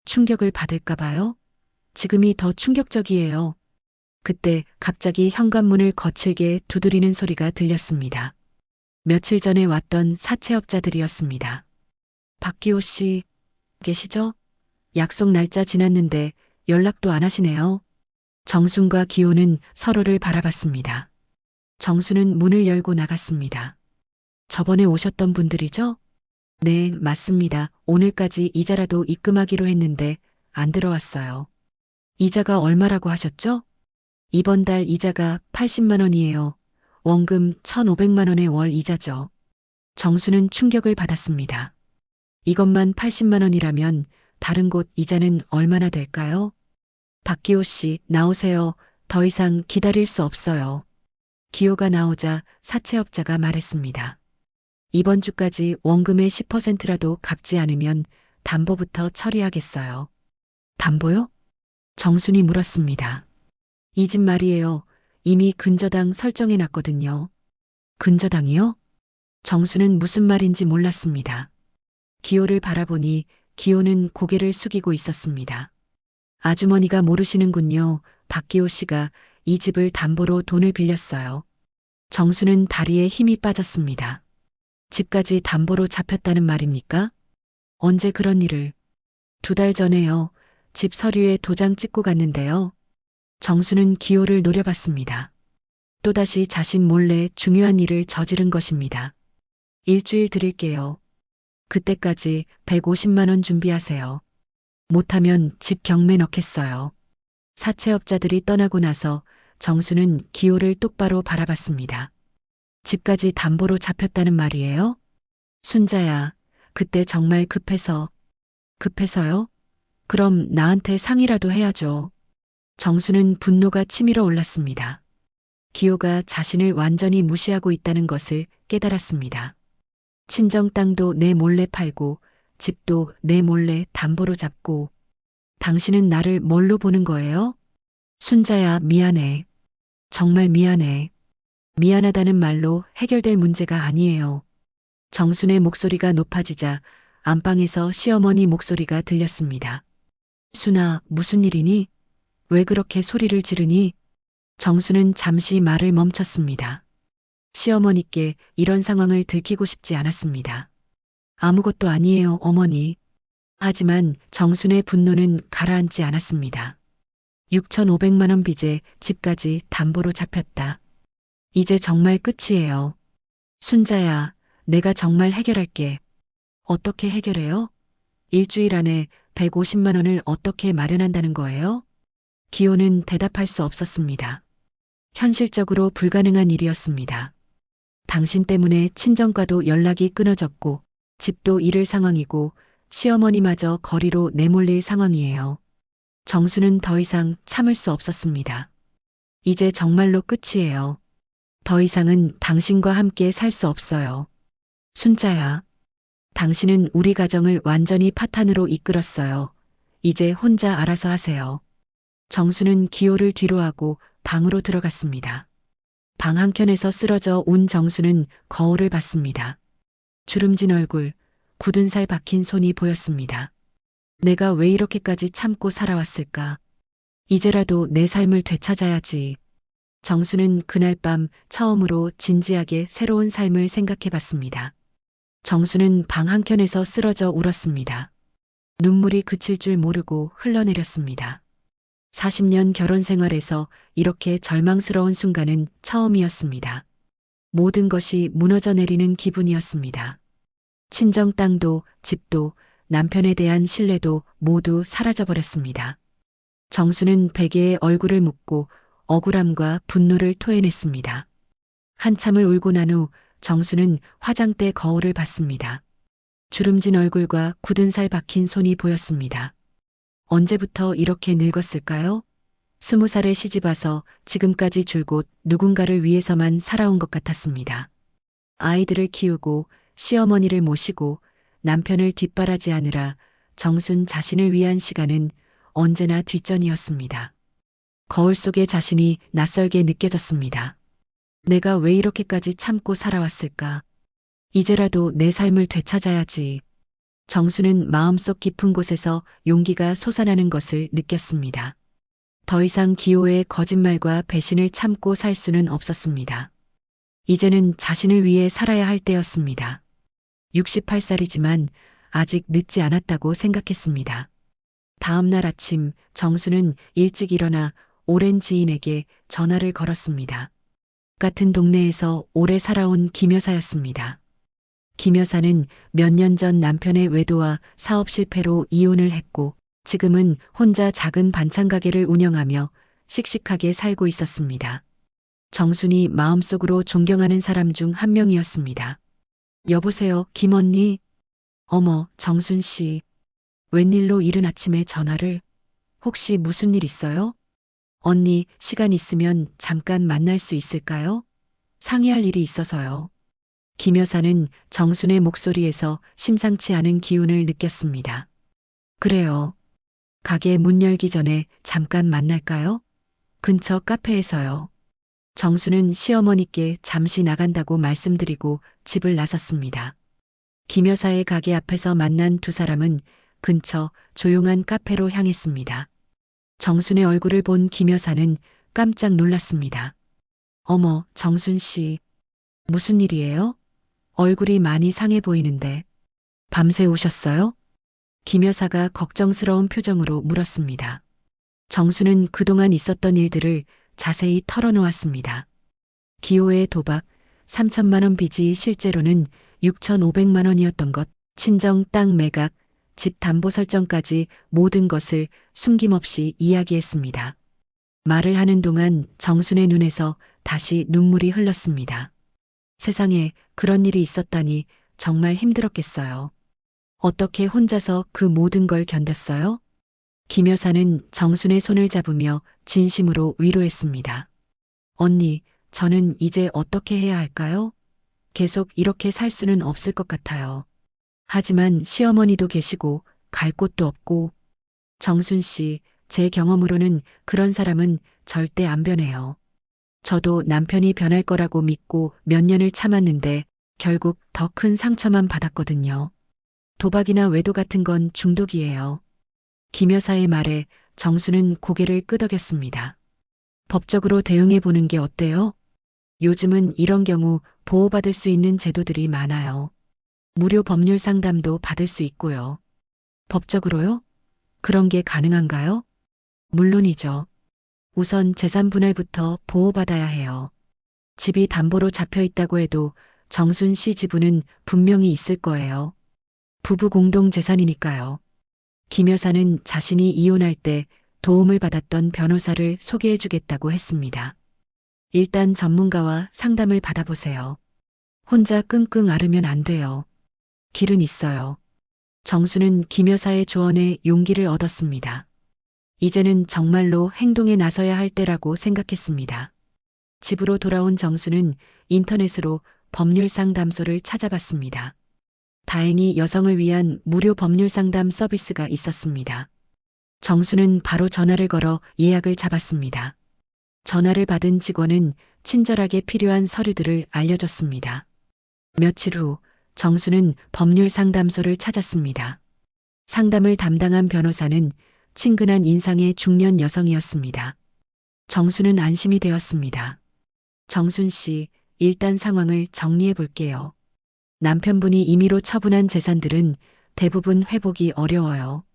충격을 받을까봐요? 지금이 더 충격적이에요. 그때 갑자기 현관문을 거칠게 두드리는 소리가 들렸습니다. 며칠 전에 왔던 사채업자들이었습니다. 박기호 씨, 계시죠? 약속 날짜 지났는데 연락도 안 하시네요. 정순과 기호는 서로를 바라봤습니다. 정순은 문을 열고 나갔습니다. 저번에 오셨던 분들이죠? 네, 맞습니다. 오늘까지 이자라도 입금하기로 했는데 안 들어왔어요. 이자가 얼마라고 하셨죠? 이번 달 이자가 80만 원이에요. 원금 1,500만 원의 월 이자죠. 정수는 충격을 받았습니다. 이것만 80만 원이라면 다른 곳 이자는 얼마나 될까요? 박기호 씨, 나오세요. 더 이상 기다릴 수 없어요. 기호가 나오자 사채업자가 말했습니다. 이번 주까지 원금의 10%라도 갚지 않으면 담보부터 처리하겠어요. 담보요? 정순이 물었습니다. 이 집 말이에요. 이미 근저당 설정해 놨거든요. 근저당이요? 정수는 무슨 말인지 몰랐습니다. 기호를 바라보니 기호는 고개를 숙이고 있었습니다. 아주머니가 모르시는군요. 박기호 씨가 이 집을 담보로 돈을 빌렸어요. 정수는 다리에 힘이 빠졌습니다. 집까지 담보로 잡혔다는 말입니까? 언제 그런 일을? 2달 전에요. 집 서류에 도장 찍고 갔는데요. 정수는 기호를 노려봤습니다. 또다시 자신 몰래 중요한 일을 저지른 것입니다. 일주일 드릴게요. 그때까지 150만 원 준비하세요. 못하면 집 경매 넣겠어요. 사채업자들이 떠나고 나서 정수는 기호를 똑바로 바라봤습니다. 집까지 담보로 잡혔다는 말이에요? 순자야, 그때 정말 급해서요? 그럼 나한테 상의라도 해야죠. 정수는 분노가 치밀어 올랐습니다. 기호가 자신을 완전히 무시하고 있다는 것을 깨달았습니다. 친정 땅도 내 몰래 팔고 집도 내 몰래 담보로 잡고 당신은 나를 뭘로 보는 거예요? 순자야, 미안해. 정말 미안해. 미안하다는 말로 해결될 문제가 아니에요. 정순의 목소리가 높아지자 안방에서 시어머니 목소리가 들렸습니다. 순아, 무슨 일이니? 왜 그렇게 소리를 지르니? 정수는 잠시 말을 멈췄습니다. 시어머니께 이런 상황을 들키고 싶지 않았습니다. 아무것도 아니에요, 어머니. 하지만 정순의 분노는 가라앉지 않았습니다. 6,500만 원 빚에 집까지 담보로 잡혔다. 이제 정말 끝이에요. 순자야, 내가 정말 해결할게. 어떻게 해결해요? 일주일 안에 150만 원을 어떻게 마련한다는 거예요? 기호는 대답할 수 없었습니다. 현실적으로 불가능한 일이었습니다. 당신 때문에 친정과도 연락이 끊어졌고 집도 잃을 상황이고 시어머니마저 거리로 내몰릴 상황이에요. 정수는 더 이상 참을 수 없었습니다. 이제 정말로 끝이에요. 더 이상은 당신과 함께 살 수 없어요. 순자야. 당신은 우리 가정을 완전히 파탄으로 이끌었어요. 이제 혼자 알아서 하세요. 정수는 기호를 뒤로하고 방으로 들어갔습니다. 방 한켠에서 쓰러져 온 정수는 거울을 봤습니다. 주름진 얼굴, 굳은 살 박힌 손이 보였습니다. 내가 왜 이렇게까지 참고 살아왔을까? 이제라도 내 삶을 되찾아야지. 정수는 그날 밤 처음으로 진지하게 새로운 삶을 생각해 봤습니다. 정수는 방 한켠에서 쓰러져 울었습니다. 눈물이 그칠 줄 모르고 흘러내렸습니다. 40년 결혼 생활에서 이렇게 절망스러운 순간은 처음이었습니다. 모든 것이 무너져 내리는 기분이었습니다. 친정 땅도 집도 남편에 대한 신뢰도 모두 사라져버렸습니다. 정수는 베개에 얼굴을 묻고 억울함과 분노를 토해냈습니다. 한참을 울고 난 후 정수는 화장대 거울을 봤습니다. 주름진 얼굴과 굳은 살 박힌 손이 보였습니다. 언제부터 이렇게 늙었을까요? 20살에 시집와서 지금까지 줄곧 누군가를 위해서만 살아온 것 같았습니다. 아이들을 키우고 시어머니를 모시고 남편을 뒷바라지하느라 정순 자신을 위한 시간은 언제나 뒷전이었습니다. 거울 속의 자신이 낯설게 느껴졌습니다. 내가 왜 이렇게까지 참고 살아왔을까? 이제라도 내 삶을 되찾아야지. 정수는 마음속 깊은 곳에서 용기가 솟아나는 것을 느꼈습니다. 더 이상 기호의 거짓말과 배신을 참고 살 수는 없었습니다. 이제는 자신을 위해 살아야 할 때였습니다. 68살이지만 아직 늦지 않았다고 생각했습니다. 다음 날 아침 정수는 일찍 일어나 오랜 지인에게 전화를 걸었습니다. 같은 동네에서 오래 살아온 김 여사였습니다. 김 여사는 몇 년 전 남편의 외도와 사업 실패로 이혼을 했고 지금은 혼자 작은 반찬 가게를 운영하며 씩씩하게 살고 있었습니다. 정순이 마음속으로 존경하는 사람 중 한 명이었습니다. 여보세요, 김 언니? 어머, 정순 씨. 웬일로 이른 아침에 전화를? 혹시 무슨 일 있어요? 언니, 시간 있으면 잠깐 만날 수 있을까요? 상의할 일이 있어서요. 김 여사는 정순의 목소리에서 심상치 않은 기운을 느꼈습니다. 그래요. 가게 문 열기 전에 잠깐 만날까요? 근처 카페에서요. 정수는 시어머니께 잠시 나간다고 말씀드리고 집을 나섰습니다. 김 여사의 가게 앞에서 만난 두 사람은 근처 조용한 카페로 향했습니다. 정순의 얼굴을 본 김 여사는 깜짝 놀랐습니다. 어머, 정순 씨. 무슨 일이에요? 얼굴이 많이 상해 보이는데. 밤새 오셨어요? 김 여사가 걱정스러운 표정으로 물었습니다. 정수는 그동안 있었던 일들을 자세히 털어놓았습니다. 기호의 도박, 3천만 원 빚이 실제로는 6,500만 원이었던 것, 친정 땅 매각, 집 담보 설정까지 모든 것을 숨김없이 이야기했습니다. 말을 하는 동안 정순의 눈에서 다시 눈물이 흘렀습니다. 세상에 그런 일이 있었다니 정말 힘들었겠어요. 어떻게 혼자서 그 모든 걸 견뎠어요? 김 여사는 정순의 손을 잡으며 진심으로 위로했습니다. 언니, 저는 이제 어떻게 해야 할까요? 계속 이렇게 살 수는 없을 것 같아요. 하지만 시어머니도 계시고 갈 곳도 없고. 정순 씨, 제 경험으로는 그런 사람은 절대 안 변해요. 저도 남편이 변할 거라고 믿고 몇 년을 참았는데 결국 더 큰 상처만 받았거든요. 도박이나 외도 같은 건 중독이에요. 김 여사의 말에 정수는 고개를 끄덕였습니다. 법적으로 대응해 보는 게 어때요? 요즘은 이런 경우 보호받을 수 있는 제도들이 많아요. 무료 법률 상담도 받을 수 있고요. 법적으로요? 그런 게 가능한가요? 물론이죠. 우선 재산 분할부터 보호받아야 해요. 집이 담보로 잡혀 있다고 해도 정순 씨 지분은 분명히 있을 거예요. 부부 공동 재산이니까요. 김 여사는 자신이 이혼할 때 도움을 받았던 변호사를 소개해 주겠다고 했습니다. 일단 전문가와 상담을 받아보세요. 혼자 끙끙 앓으면 안 돼요. 길은 있어요. 정수는 김 여사의 조언에 용기를 얻었습니다. 이제는 정말로 행동에 나서야 할 때라고 생각했습니다. 집으로 돌아온 정수는 인터넷으로 법률 상담소를 찾아봤습니다. 다행히 여성을 위한 무료 법률 상담 서비스가 있었습니다. 정수는 바로 전화를 걸어 예약을 잡았습니다. 전화를 받은 직원은 친절하게 필요한 서류들을 알려줬습니다. 며칠 후 정수는 법률 상담소를 찾았습니다. 상담을 담당한 변호사는 친근한 인상의 중년 여성이었습니다. 정수는 안심이 되었습니다. 정순 씨, 일단 상황을 정리해 볼게요. 남편분이 임의로 처분한 재산들은 대부분 회복이 어려워요.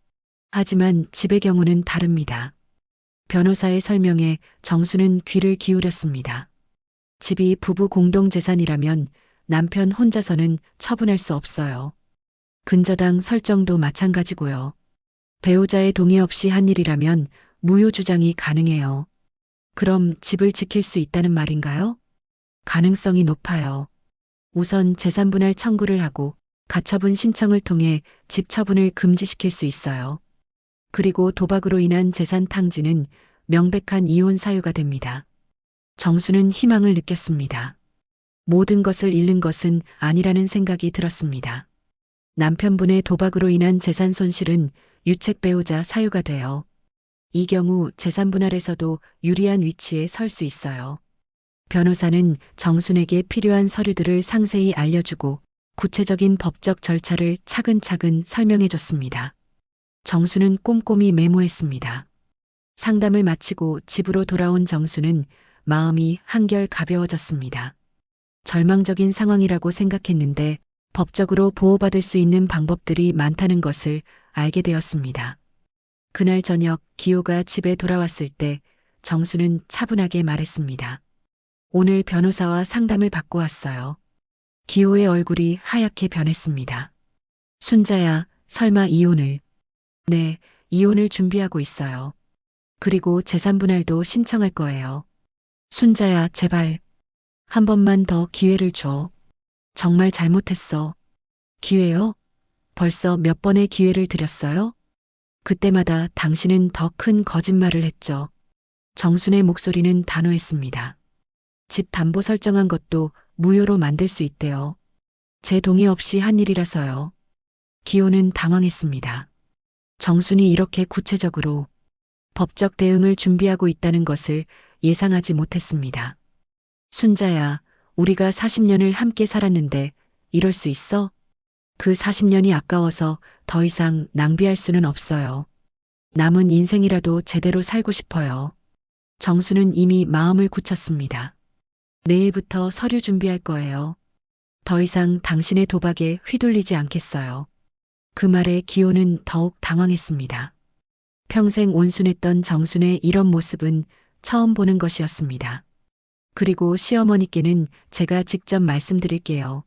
하지만 집의 경우는 다릅니다. 변호사의 설명에 정수는 귀를 기울였습니다. 집이 부부 공동 재산이라면 남편 혼자서는 처분할 수 없어요. 근저당 설정도 마찬가지고요. 배우자의 동의 없이 한 일이라면 무효 주장이 가능해요. 그럼 집을 지킬 수 있다는 말인가요? 가능성이 높아요. 우선 재산분할 청구를 하고 가처분 신청을 통해 집 처분을 금지시킬 수 있어요. 그리고 도박으로 인한 재산 탕진은 명백한 이혼 사유가 됩니다. 정수는 희망을 느꼈습니다. 모든 것을 잃는 것은 아니라는 생각이 들었습니다. 남편분의 도박으로 인한 재산 손실은 유책 배우자 사유가 돼요. 이 경우 재산 분할에서도 유리한 위치에 설 수 있어요. 변호사는 정순에게 필요한 서류들을 상세히 알려주고 구체적인 법적 절차를 차근차근 설명해 줬습니다. 정수는 꼼꼼히 메모했습니다. 상담을 마치고 집으로 돌아온 정수는 마음이 한결 가벼워졌습니다. 절망적인 상황이라고 생각했는데 법적으로 보호받을 수 있는 방법들이 많다는 것을 알게 되었습니다. 그날 저녁 기호가 집에 돌아왔을 때 정수는 차분하게 말했습니다. 오늘 변호사와 상담을 받고 왔어요. 기호의 얼굴이 하얗게 변했습니다. 순자야, 설마 이혼을? 네, 이혼을 준비하고 있어요. 그리고 재산 분할도 신청할 거예요. 순자야, 제발. 한 번만 더 기회를 줘. 정말 잘못했어. 기회요? 벌써 몇 번의 기회를 드렸어요? 그때마다 당신은 더 큰 거짓말을 했죠. 정순의 목소리는 단호했습니다. 집 담보 설정한 것도 무효로 만들 수 있대요. 제 동의 없이 한 일이라서요. 기호는 당황했습니다. 정순이 이렇게 구체적으로 법적 대응을 준비하고 있다는 것을 예상하지 못했습니다. 순자야, 우리가 40년을 함께 살았는데 이럴 수 있어? 그 40년이 아까워서 더 이상 낭비할 수는 없어요. 남은 인생이라도 제대로 살고 싶어요. 정수는 이미 마음을 굳혔습니다. 내일부터 서류 준비할 거예요. 더 이상 당신의 도박에 휘둘리지 않겠어요. 그 말에 기호는 더욱 당황했습니다. 평생 온순했던 정순의 이런 모습은 처음 보는 것이었습니다. 그리고 시어머니께는 제가 직접 말씀드릴게요.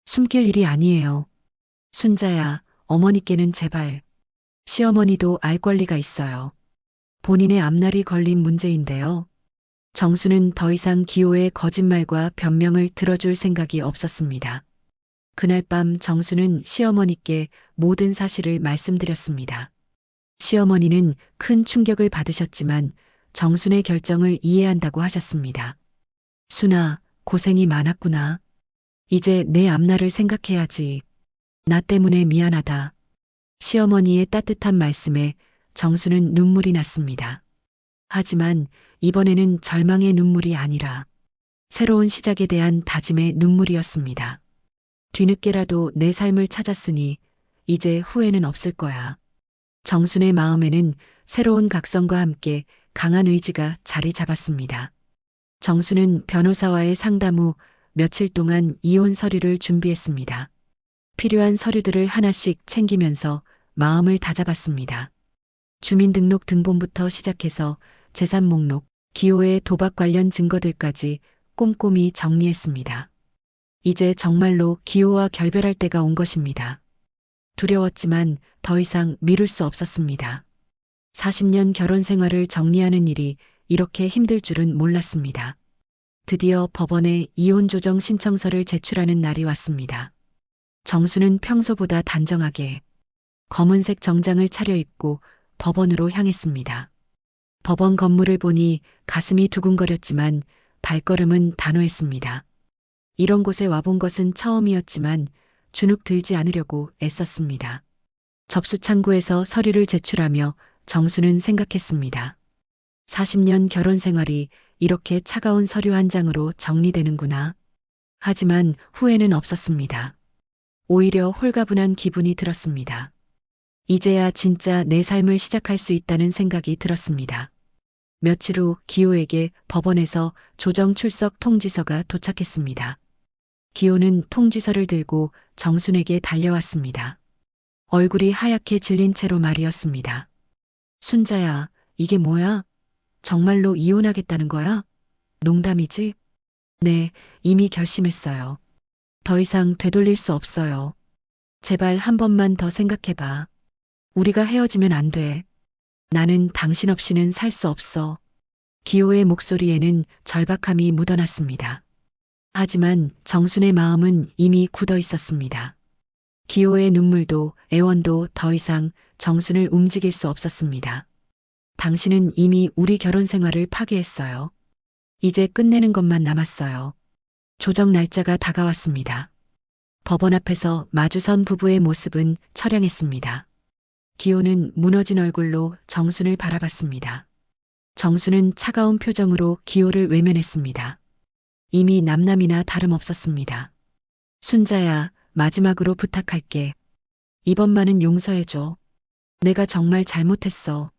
숨길 일이 아니에요. 순자야, 어머니께는 제발. 시어머니도 알 권리가 있어요. 본인의 앞날이 걸린 문제인데요. 정수는 더 이상 기호의 거짓말과 변명을 들어줄 생각이 없었습니다. 그날 밤 정수는 시어머니께 모든 사실을 말씀드렸습니다. 시어머니는 큰 충격을 받으셨지만 정순의 결정을 이해한다고 하셨습니다. 순아, 고생이 많았구나. 이제 내 앞날을 생각해야지. 나 때문에 미안하다. 시어머니의 따뜻한 말씀에 정수는 눈물이 났습니다. 하지만 이번에는 절망의 눈물이 아니라 새로운 시작에 대한 다짐의 눈물이었습니다. 뒤늦게라도 내 삶을 찾았으니 이제 후회는 없을 거야. 정순의 마음에는 새로운 각성과 함께 강한 의지가 자리 잡았습니다. 정수는 변호사와의 상담 후 며칠 동안 이혼 서류를 준비했습니다. 필요한 서류들을 하나씩 챙기면서 마음을 다잡았습니다. 주민등록 등본부터 시작해서 재산 목록, 기호의 도박 관련 증거들까지 꼼꼼히 정리했습니다. 이제 정말로 기호와 결별할 때가 온 것입니다. 두려웠지만 더 이상 미룰 수 없었습니다. 40년 결혼 생활을 정리하는 일이 이렇게 힘들 줄은 몰랐습니다. 드디어 법원에 이혼 조정 신청서를 제출하는 날이 왔습니다. 정수는 평소보다 단정하게 검은색 정장을 차려입고 법원으로 향했습니다. 법원 건물을 보니 가슴이 두근거렸지만 발걸음은 단호했습니다. 이런 곳에 와본 것은 처음이었지만 주눅 들지 않으려고 애썼습니다. 접수 창구에서 서류를 제출하며 정수는 생각했습니다. 40년 결혼 생활이 이렇게 차가운 서류 한 장으로 정리되는구나. 하지만 후회는 없었습니다. 오히려 홀가분한 기분이 들었습니다. 이제야 진짜 내 삶을 시작할 수 있다는 생각이 들었습니다. 며칠 후 기호에게 법원에서 조정 출석 통지서가 도착했습니다. 기호는 통지서를 들고 정순에게 달려왔습니다. 얼굴이 하얗게 질린 채로 말이었습니다. 순자야, 이게 뭐야? 정말로 이혼하겠다는 거야? 농담이지? 네, 이미 결심했어요. 더 이상 되돌릴 수 없어요. 제발 한 번만 더 생각해봐. 우리가 헤어지면 안 돼. 나는 당신 없이는 살 수 없어. 기호의 목소리에는 절박함이 묻어났습니다. 하지만 정순의 마음은 이미 굳어 있었습니다. 기호의 눈물도 애원도 더 이상 정순을 움직일 수 없었습니다. 당신은 이미 우리 결혼 생활을 파괴했어요. 이제 끝내는 것만 남았어요. 조정 날짜가 다가왔습니다. 법원 앞에서 마주선 부부의 모습은 처량했습니다. 기호는 무너진 얼굴로 정순을 바라봤습니다. 정순은 차가운 표정으로 기호를 외면했습니다. 이미 남남이나 다름없었습니다. 순자야, 마지막으로 부탁할게. 이번만은 용서해줘. 내가 정말 잘못했어.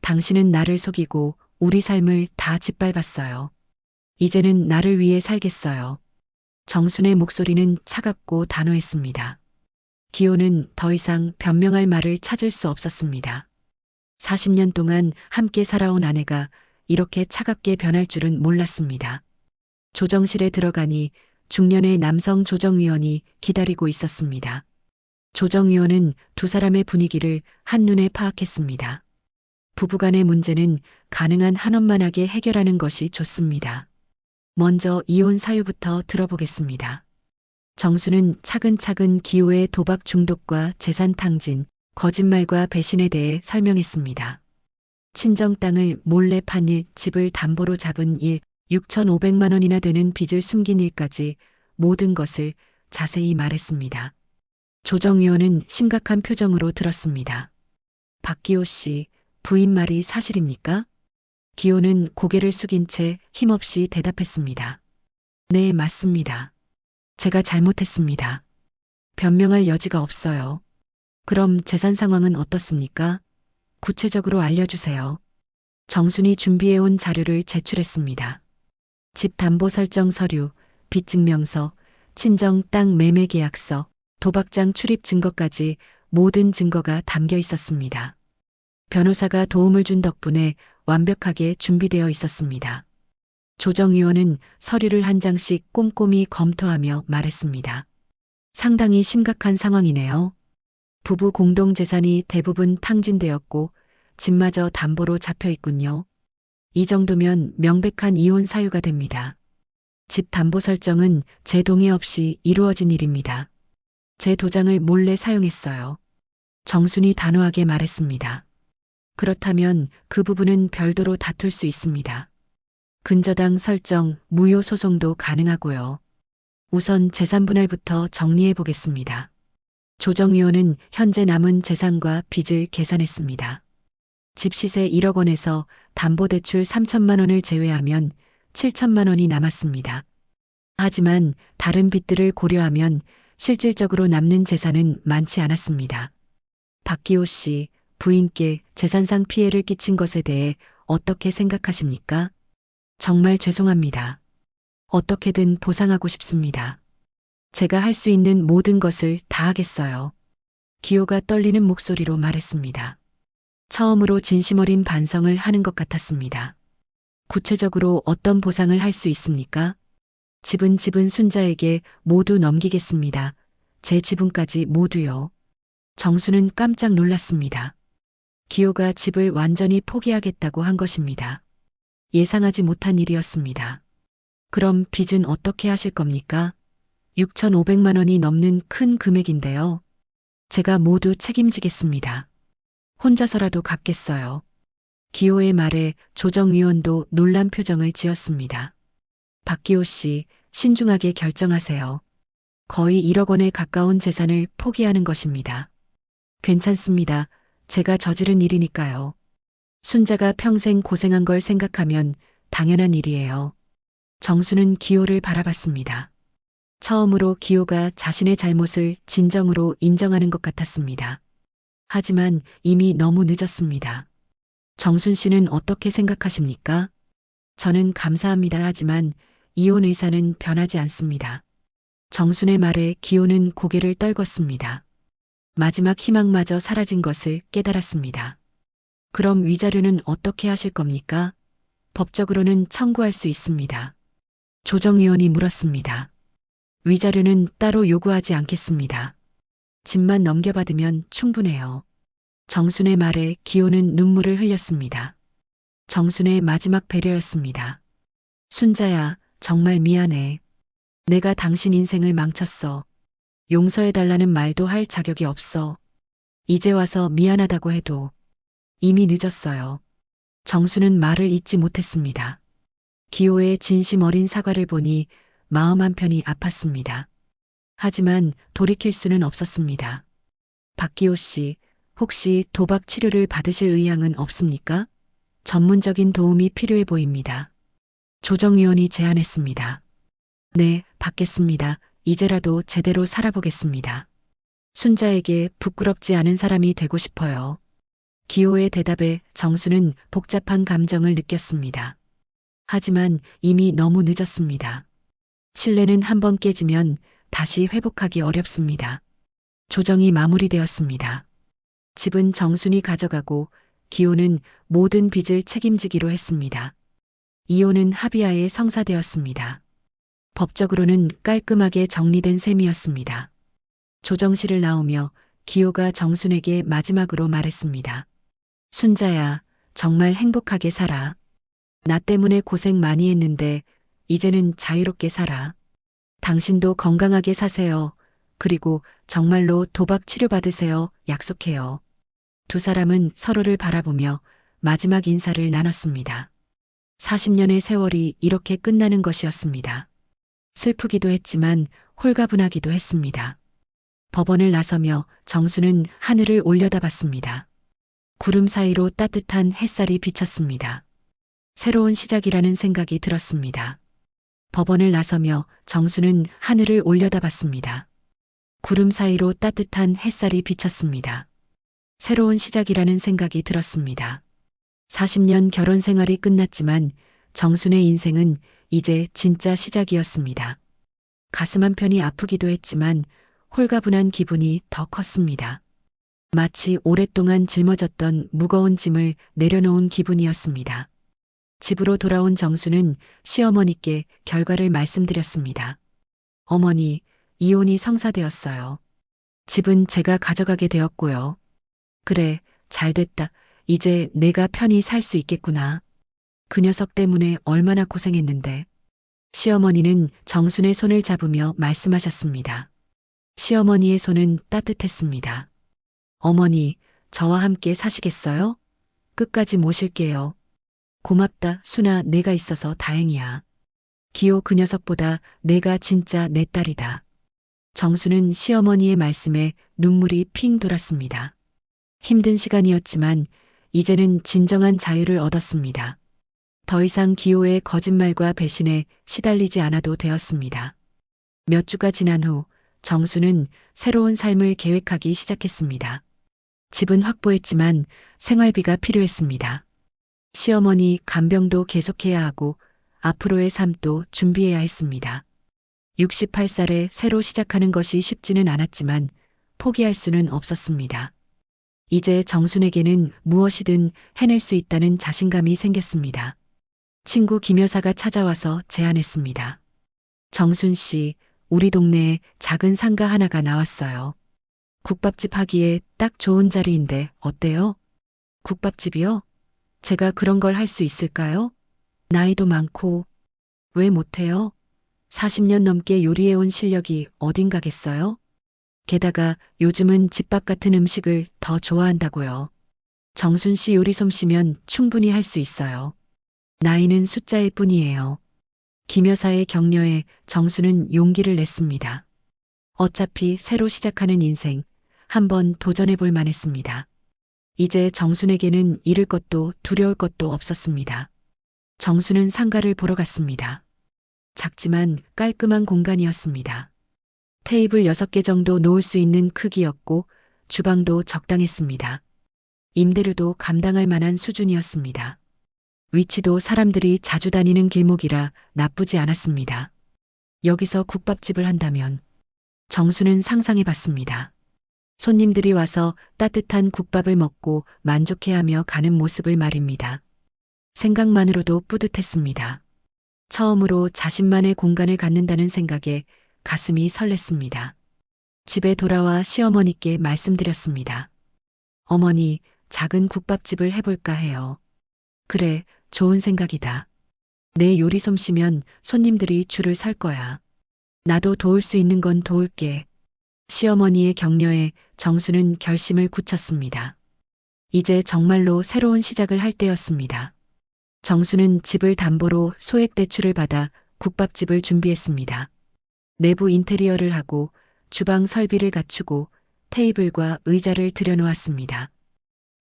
당신은 나를 속이고 우리 삶을 다 짓밟았어요. 이제는 나를 위해 살겠어요. 정순의 목소리는 차갑고 단호했습니다. 기호는 더 이상 변명할 말을 찾을 수 없었습니다. 40년 동안 함께 살아온 아내가 이렇게 차갑게 변할 줄은 몰랐습니다. 조정실에 들어가니 중년의 남성 조정위원이 기다리고 있었습니다. 조정위원은 두 사람의 분위기를 한눈에 파악했습니다. 부부간의 문제는 가능한 한원만하게 해결하는 것이 좋습니다. 먼저 이혼 사유부터 들어보겠습니다. 정수는 차근차근 기호의 도박 중독과 재산 탕진, 거짓말과 배신에 대해 설명했습니다. 친정 땅을 몰래 판 일, 집을 담보로 잡은 일, 6,500만 원이나 되는 빚을 숨긴 일까지 모든 것을 자세히 말했습니다. 조정위원은 심각한 표정으로 들었습니다. 박기호 씨, 부인 말이 사실입니까? 기호는 고개를 숙인 채 힘없이 대답했습니다. 네, 맞습니다. 제가 잘못했습니다. 변명할 여지가 없어요. 그럼 재산 상황은 어떻습니까? 구체적으로 알려주세요. 정순이 준비해온 자료를 제출했습니다. 집 담보 설정 서류, 빚 증명서, 친정 땅 매매 계약서, 도박장 출입 증거까지 모든 증거가 담겨 있었습니다. 변호사가 도움을 준 덕분에 완벽하게 준비되어 있었습니다. 조정위원은 서류를 한 장씩 꼼꼼히 검토하며 말했습니다. 상당히 심각한 상황이네요. 부부 공동 재산이 대부분 탕진되었고 집마저 담보로 잡혀 있군요. 이 정도면 명백한 이혼 사유가 됩니다. 집 담보 설정은 제 동의 없이 이루어진 일입니다. 제 도장을 몰래 사용했어요. 정순이 단호하게 말했습니다. 그렇다면 그 부분은 별도로 다툴 수 있습니다. 근저당 설정, 무효 소송도 가능하고요. 우선 재산 분할부터 정리해 보겠습니다. 조정위원은 현재 남은 재산과 빚을 계산했습니다. 집 시세 1억 원에서 담보대출 3천만 원을 제외하면 7천만 원이 남았습니다. 하지만 다른 빚들을 고려하면 실질적으로 남는 재산은 많지 않았습니다. 박기호 씨, 부인께 재산상 피해를 끼친 것에 대해 어떻게 생각하십니까? 정말 죄송합니다. 어떻게든 보상하고 싶습니다. 제가 할 수 있는 모든 것을 다 하겠어요. 기호가 떨리는 목소리로 말했습니다. 처음으로 진심 어린 반성을 하는 것 같았습니다. 구체적으로 어떤 보상을 할 수 있습니까? 집은 순자에게 모두 넘기겠습니다. 제 지분까지 모두요. 정수는 깜짝 놀랐습니다. 기호가 집을 완전히 포기하겠다고 한 것입니다. 예상하지 못한 일이었습니다. 그럼 빚은 어떻게 하실 겁니까? 6,500만 원이 넘는 큰 금액인데요. 제가 모두 책임지겠습니다. 혼자서라도 갚겠어요. 기호의 말에 조정위원도 놀란 표정을 지었습니다. 박기호 씨, 신중하게 결정하세요. 거의 1억 원에 가까운 재산을 포기하는 것입니다. 괜찮습니다. 제가 저지른 일이니까요. 순자가 평생 고생한 걸 생각하면 당연한 일이에요. 정수는 기호를 바라봤습니다. 처음으로 기호가 자신의 잘못을 진정으로 인정하는 것 같았습니다. 하지만 이미 너무 늦었습니다. 정순 씨는 어떻게 생각하십니까? 저는 감사합니다 하지만 이혼 의사는 변하지 않습니다. 정순의 말에 기호는 고개를 떨궜습니다. 마지막 희망마저 사라진 것을 깨달았습니다. 그럼 위자료는 어떻게 하실 겁니까? 법적으로는 청구할 수 있습니다. 조정위원이 물었습니다. 위자료는 따로 요구하지 않겠습니다. 집만 넘겨받으면 충분해요. 정순의 말에 기호는 눈물을 흘렸습니다. 정순의 마지막 배려였습니다. 순자야, 정말 미안해. 내가 당신 인생을 망쳤어. 용서해달라는 말도 할 자격이 없어. 이제 와서 미안하다고 해도 이미 늦었어요. 정수는 말을 잇지 못했습니다. 기호의 진심 어린 사과를 보니 마음 한편이 아팠습니다. 하지만 돌이킬 수는 없었습니다. 박기호 씨, 혹시 도박 치료를 받으실 의향은 없습니까? 전문적인 도움이 필요해 보입니다. 조정위원이 제안했습니다. 네, 받겠습니다. 이제라도 제대로 살아보겠습니다. 순자에게 부끄럽지 않은 사람이 되고 싶어요. 기호의 대답에 정수는 복잡한 감정을 느꼈습니다. 하지만 이미 너무 늦었습니다. 신뢰는 한번 깨지면 다시 회복하기 어렵습니다. 조정이 마무리되었습니다. 집은 정순이 가져가고 기호는 모든 빚을 책임지기로 했습니다. 이혼은 합의하에 성사되었습니다. 법적으로는 깔끔하게 정리된 셈이었습니다. 조정실을 나오며 기호가 정순에게 마지막으로 말했습니다. 순자야, 정말 행복하게 살아. 나 때문에 고생 많이 했는데 이제는 자유롭게 살아. 당신도 건강하게 사세요. 그리고 정말로 도박 치료받으세요. 약속해요. 두 사람은 서로를 바라보며 마지막 인사를 나눴습니다. 40년의 세월이 이렇게 끝나는 것이었습니다. 슬프기도 했지만 홀가분하기도 했습니다. 법원을 나서며 정수는 하늘을 올려다봤습니다. 구름 사이로 따뜻한 햇살이 비쳤습니다. 새로운 시작이라는 생각이 들었습니다. 법원을 나서며 정수는 하늘을 올려다봤습니다. 구름 사이로 따뜻한 햇살이 비쳤습니다. 새로운 시작이라는 생각이 들었습니다. 40년 결혼 생활이 끝났지만 정순의 인생은 이제 진짜 시작이었습니다. 가슴 한편이 아프기도 했지만 홀가분한 기분이 더 컸습니다. 마치 오랫동안 짊어졌던 무거운 짐을 내려놓은 기분이었습니다. 집으로 돌아온 정수는 시어머니께 결과를 말씀드렸습니다. 어머니, 이혼이 성사되었어요. 집은 제가 가져가게 되었고요. 그래, 잘됐다. 이제 내가 편히 살 수 있겠구나. 그 녀석 때문에 얼마나 고생했는데. 시어머니는 정순의 손을 잡으며 말씀하셨습니다. 시어머니의 손은 따뜻했습니다. 어머니, 저와 함께 사시겠어요? 끝까지 모실게요. 고맙다, 순아, 내가 있어서 다행이야. 기호 그 녀석보다 내가 진짜 내 딸이다. 정수는 시어머니의 말씀에 눈물이 핑 돌았습니다. 힘든 시간이었지만 이제는 진정한 자유를 얻었습니다. 더 이상 기호의 거짓말과 배신에 시달리지 않아도 되었습니다. 몇 주가 지난 후 정수는 새로운 삶을 계획하기 시작했습니다. 집은 확보했지만 생활비가 필요했습니다. 시어머니 간병도 계속해야 하고 앞으로의 삶도 준비해야 했습니다. 68살에 새로 시작하는 것이 쉽지는 않았지만 포기할 수는 없었습니다. 이제 정순에게는 무엇이든 해낼 수 있다는 자신감이 생겼습니다. 친구 김 여사가 찾아와서 제안했습니다. 정순 씨, 우리 동네에 작은 상가 하나가 나왔어요. 국밥집 하기에 딱 좋은 자리인데 어때요? 국밥집이요? 제가 그런 걸 할 수 있을까요? 나이도 많고 왜 못해요? 40년 넘게 요리해온 실력이 어딘가겠어요? 게다가 요즘은 집밥 같은 음식을 더 좋아한다고요. 정순 씨 요리 솜씨면 충분히 할 수 있어요. 나이는 숫자일 뿐이에요. 김 여사의 격려에 정순은 용기를 냈습니다. 어차피 새로 시작하는 인생, 한번 도전해 볼 만했습니다. 이제 정순에게는 잃을 것도 두려울 것도 없었습니다. 정순은 상가를 보러 갔습니다. 작지만 깔끔한 공간이었습니다. 테이블 6개 정도 놓을 수 있는 크기였고 주방도 적당했습니다. 임대료도 감당할 만한 수준이었습니다. 위치도 사람들이 자주 다니는 길목이라 나쁘지 않았습니다. 여기서 국밥집을 한다면 정수는 상상해 봤습니다. 손님들이 와서 따뜻한 국밥을 먹고 만족해하며 가는 모습을 말입니다. 생각만으로도 뿌듯했습니다. 처음으로 자신만의 공간을 갖는다는 생각에 가슴이 설렜습니다. 집에 돌아와 시어머니께 말씀드렸습니다. 어머니, 작은 국밥집을 해볼까 해요. 그래, 좋은 생각이다. 내 요리 솜씨면 손님들이 줄을 설 거야. 나도 도울 수 있는 건 도울게. 시어머니의 격려에 정수는 결심을 굳혔습니다. 이제 정말로 새로운 시작을 할 때였습니다. 정수는 집을 담보로 소액 대출을 받아 국밥집을 준비했습니다. 내부 인테리어를 하고 주방 설비를 갖추고 테이블과 의자를 들여놓았습니다.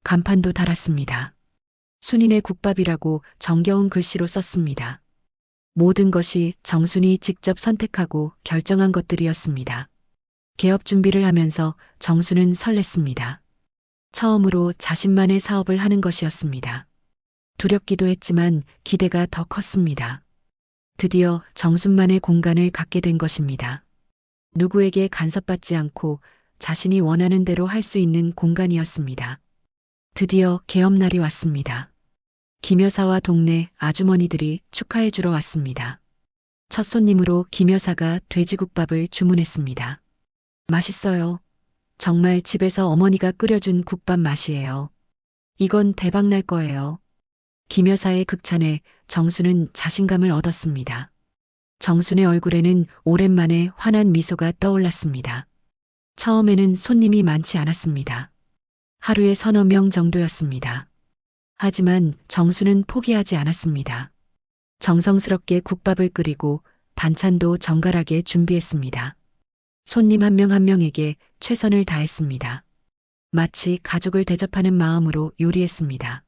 간판도 달았습니다. 순인의 국밥이라고 정겨운 글씨로 썼습니다. 모든 것이 정순이 직접 선택하고 결정한 것들이었습니다. 개업 준비를 하면서 정수는 설렜습니다. 처음으로 자신만의 사업을 하는 것이었습니다. 두렵기도 했지만 기대가 더 컸습니다. 드디어 정순만의 공간을 갖게 된 것입니다. 누구에게 간섭받지 않고 자신이 원하는 대로 할 수 있는 공간이었습니다. 드디어 개업날이 왔습니다. 김 여사와 동네 아주머니들이 축하해 주러 왔습니다. 첫 손님으로 김 여사가 돼지국밥을 주문했습니다. 맛있어요. 정말 집에서 어머니가 끓여준 국밥 맛이에요. 이건 대박 날 거예요. 김 여사의 극찬에 정순은 자신감을 얻었습니다. 정순의 얼굴에는 오랜만에 환한 미소가 떠올랐습니다. 처음에는 손님이 많지 않았습니다. 하루에 서너 명 정도였습니다. 하지만 정수는 포기하지 않았습니다. 정성스럽게 국밥을 끓이고 반찬도 정갈하게 준비했습니다. 손님 한 명 한 명에게 최선을 다했습니다. 마치 가족을 대접하는 마음으로 요리했습니다.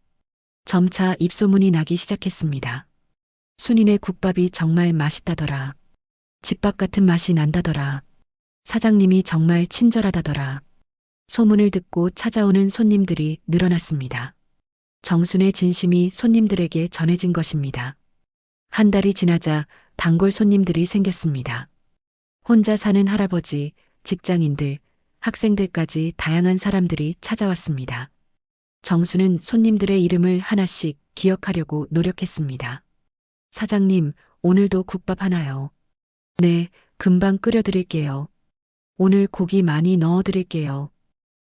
점차 입소문이 나기 시작했습니다. 순인의 국밥이 정말 맛있다더라. 집밥 같은 맛이 난다더라. 사장님이 정말 친절하다더라. 소문을 듣고 찾아오는 손님들이 늘어났습니다. 정순의 진심이 손님들에게 전해진 것입니다. 한 달이 지나자 단골 손님들이 생겼습니다. 혼자 사는 할아버지, 직장인들, 학생들까지 다양한 사람들이 찾아왔습니다. 정수는 손님들의 이름을 하나씩 기억하려고 노력했습니다. 사장님, 오늘도 국밥 하나요? 네, 금방 끓여드릴게요. 오늘 고기 많이 넣어드릴게요.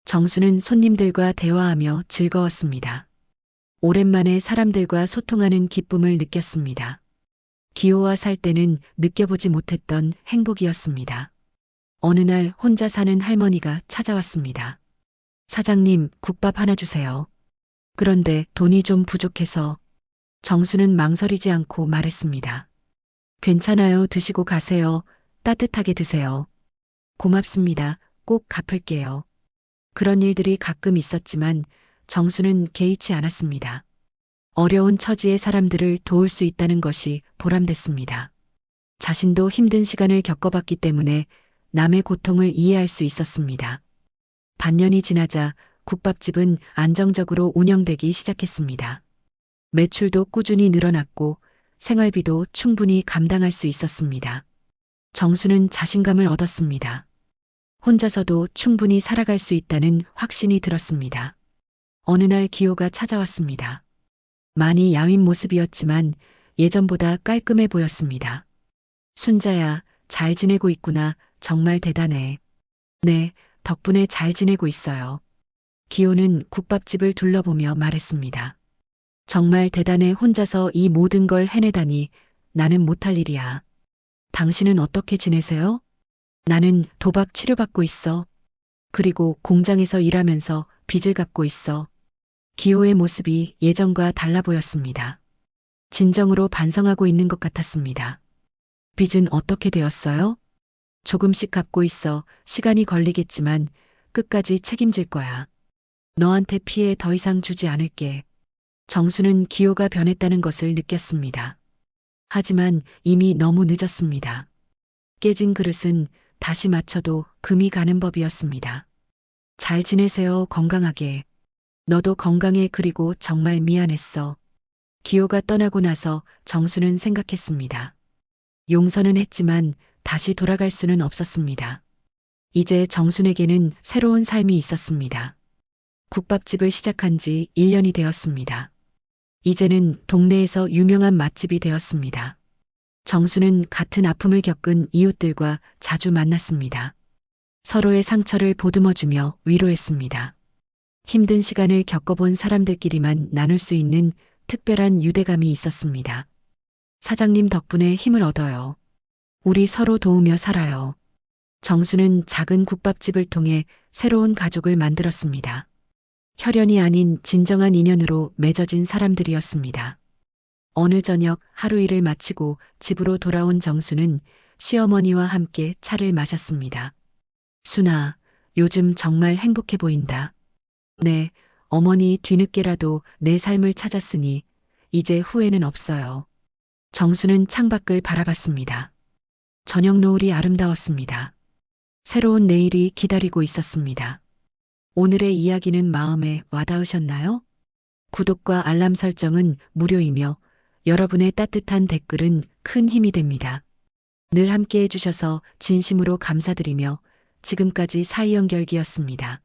정수는 손님들과 대화하며 즐거웠습니다. 오랜만에 사람들과 소통하는 기쁨을 느꼈습니다. 기호와 살 때는 느껴보지 못했던 행복이었습니다. 어느 날 혼자 사는 할머니가 찾아왔습니다. 사장님, 국밥 하나 주세요. 그런데 돈이 좀 부족해서 정수는 망설이지 않고 말했습니다. 괜찮아요. 드시고 가세요. 따뜻하게 드세요. 고맙습니다. 꼭 갚을게요. 그런 일들이 가끔 있었지만 정수는 개의치 않았습니다. 어려운 처지의 사람들을 도울 수 있다는 것이 보람됐습니다. 자신도 힘든 시간을 겪어봤기 때문에 남의 고통을 이해할 수 있었습니다. 반년이 지나자 국밥집은 안정적으로 운영되기 시작했습니다. 매출도 꾸준히 늘어났고 생활비도 충분히 감당할 수 있었습니다. 정수는 자신감을 얻었습니다. 혼자서도 충분히 살아갈 수 있다는 확신이 들었습니다. 어느 날 기호가 찾아왔습니다. 많이 야윈 모습이었지만 예전보다 깔끔해 보였습니다. 순자야, 잘 지내고 있구나. 정말 대단해. 네, 덕분에 잘 지내고 있어요. 기호는 국밥집을 둘러보며 말했습니다. 정말 대단해. 혼자서 이 모든 걸 해내다니. 나는 못할 일이야. 당신은 어떻게 지내세요? 나는 도박 치료받고 있어. 그리고 공장에서 일하면서 빚을 갚고 있어. 기호의 모습이 예전과 달라 보였습니다. 진정으로 반성하고 있는 것 같았습니다. 빚은 어떻게 되었어요? 조금씩 갚고 있어. 시간이 걸리겠지만 끝까지 책임질 거야. 너한테 피해 더 이상 주지 않을게. 정수는 기호가 변했다는 것을 느꼈습니다. 하지만 이미 너무 늦었습니다. 깨진 그릇은 다시 맞춰도 금이 가는 법이었습니다. 잘 지내세요. 건강하게. 너도 건강해. 그리고 정말 미안했어. 기호가 떠나고 나서 정수는 생각했습니다. 용서는 했지만 다시 돌아갈 수는 없었습니다. 이제 정순에게는 새로운 삶이 있었습니다. 국밥집을 시작한 지 1년이 되었습니다. 이제는 동네에서 유명한 맛집이 되었습니다. 정수는 같은 아픔을 겪은 이웃들과 자주 만났습니다. 서로의 상처를 보듬어주며 위로했습니다. 힘든 시간을 겪어본 사람들끼리만 나눌 수 있는 특별한 유대감이 있었습니다. 사장님 덕분에 힘을 얻어요. 우리 서로 도우며 살아요. 정수는 작은 국밥집을 통해 새로운 가족을 만들었습니다. 혈연이 아닌 진정한 인연으로 맺어진 사람들이었습니다. 어느 저녁 하루 일을 마치고 집으로 돌아온 정수는 시어머니와 함께 차를 마셨습니다. 순아, 요즘 정말 행복해 보인다. 네, 어머니 뒤늦게라도 내 삶을 찾았으니 이제 후회는 없어요. 정수는 창밖을 바라봤습니다. 저녁 노을이 아름다웠습니다. 새로운 내일이 기다리고 있었습니다. 오늘의 이야기는 마음에 와닿으셨나요? 구독과 알람 설정은 무료이며 여러분의 따뜻한 댓글은 큰 힘이 됩니다. 늘 함께 해주셔서 진심으로 감사드리며 지금까지 사이연결기였습니다.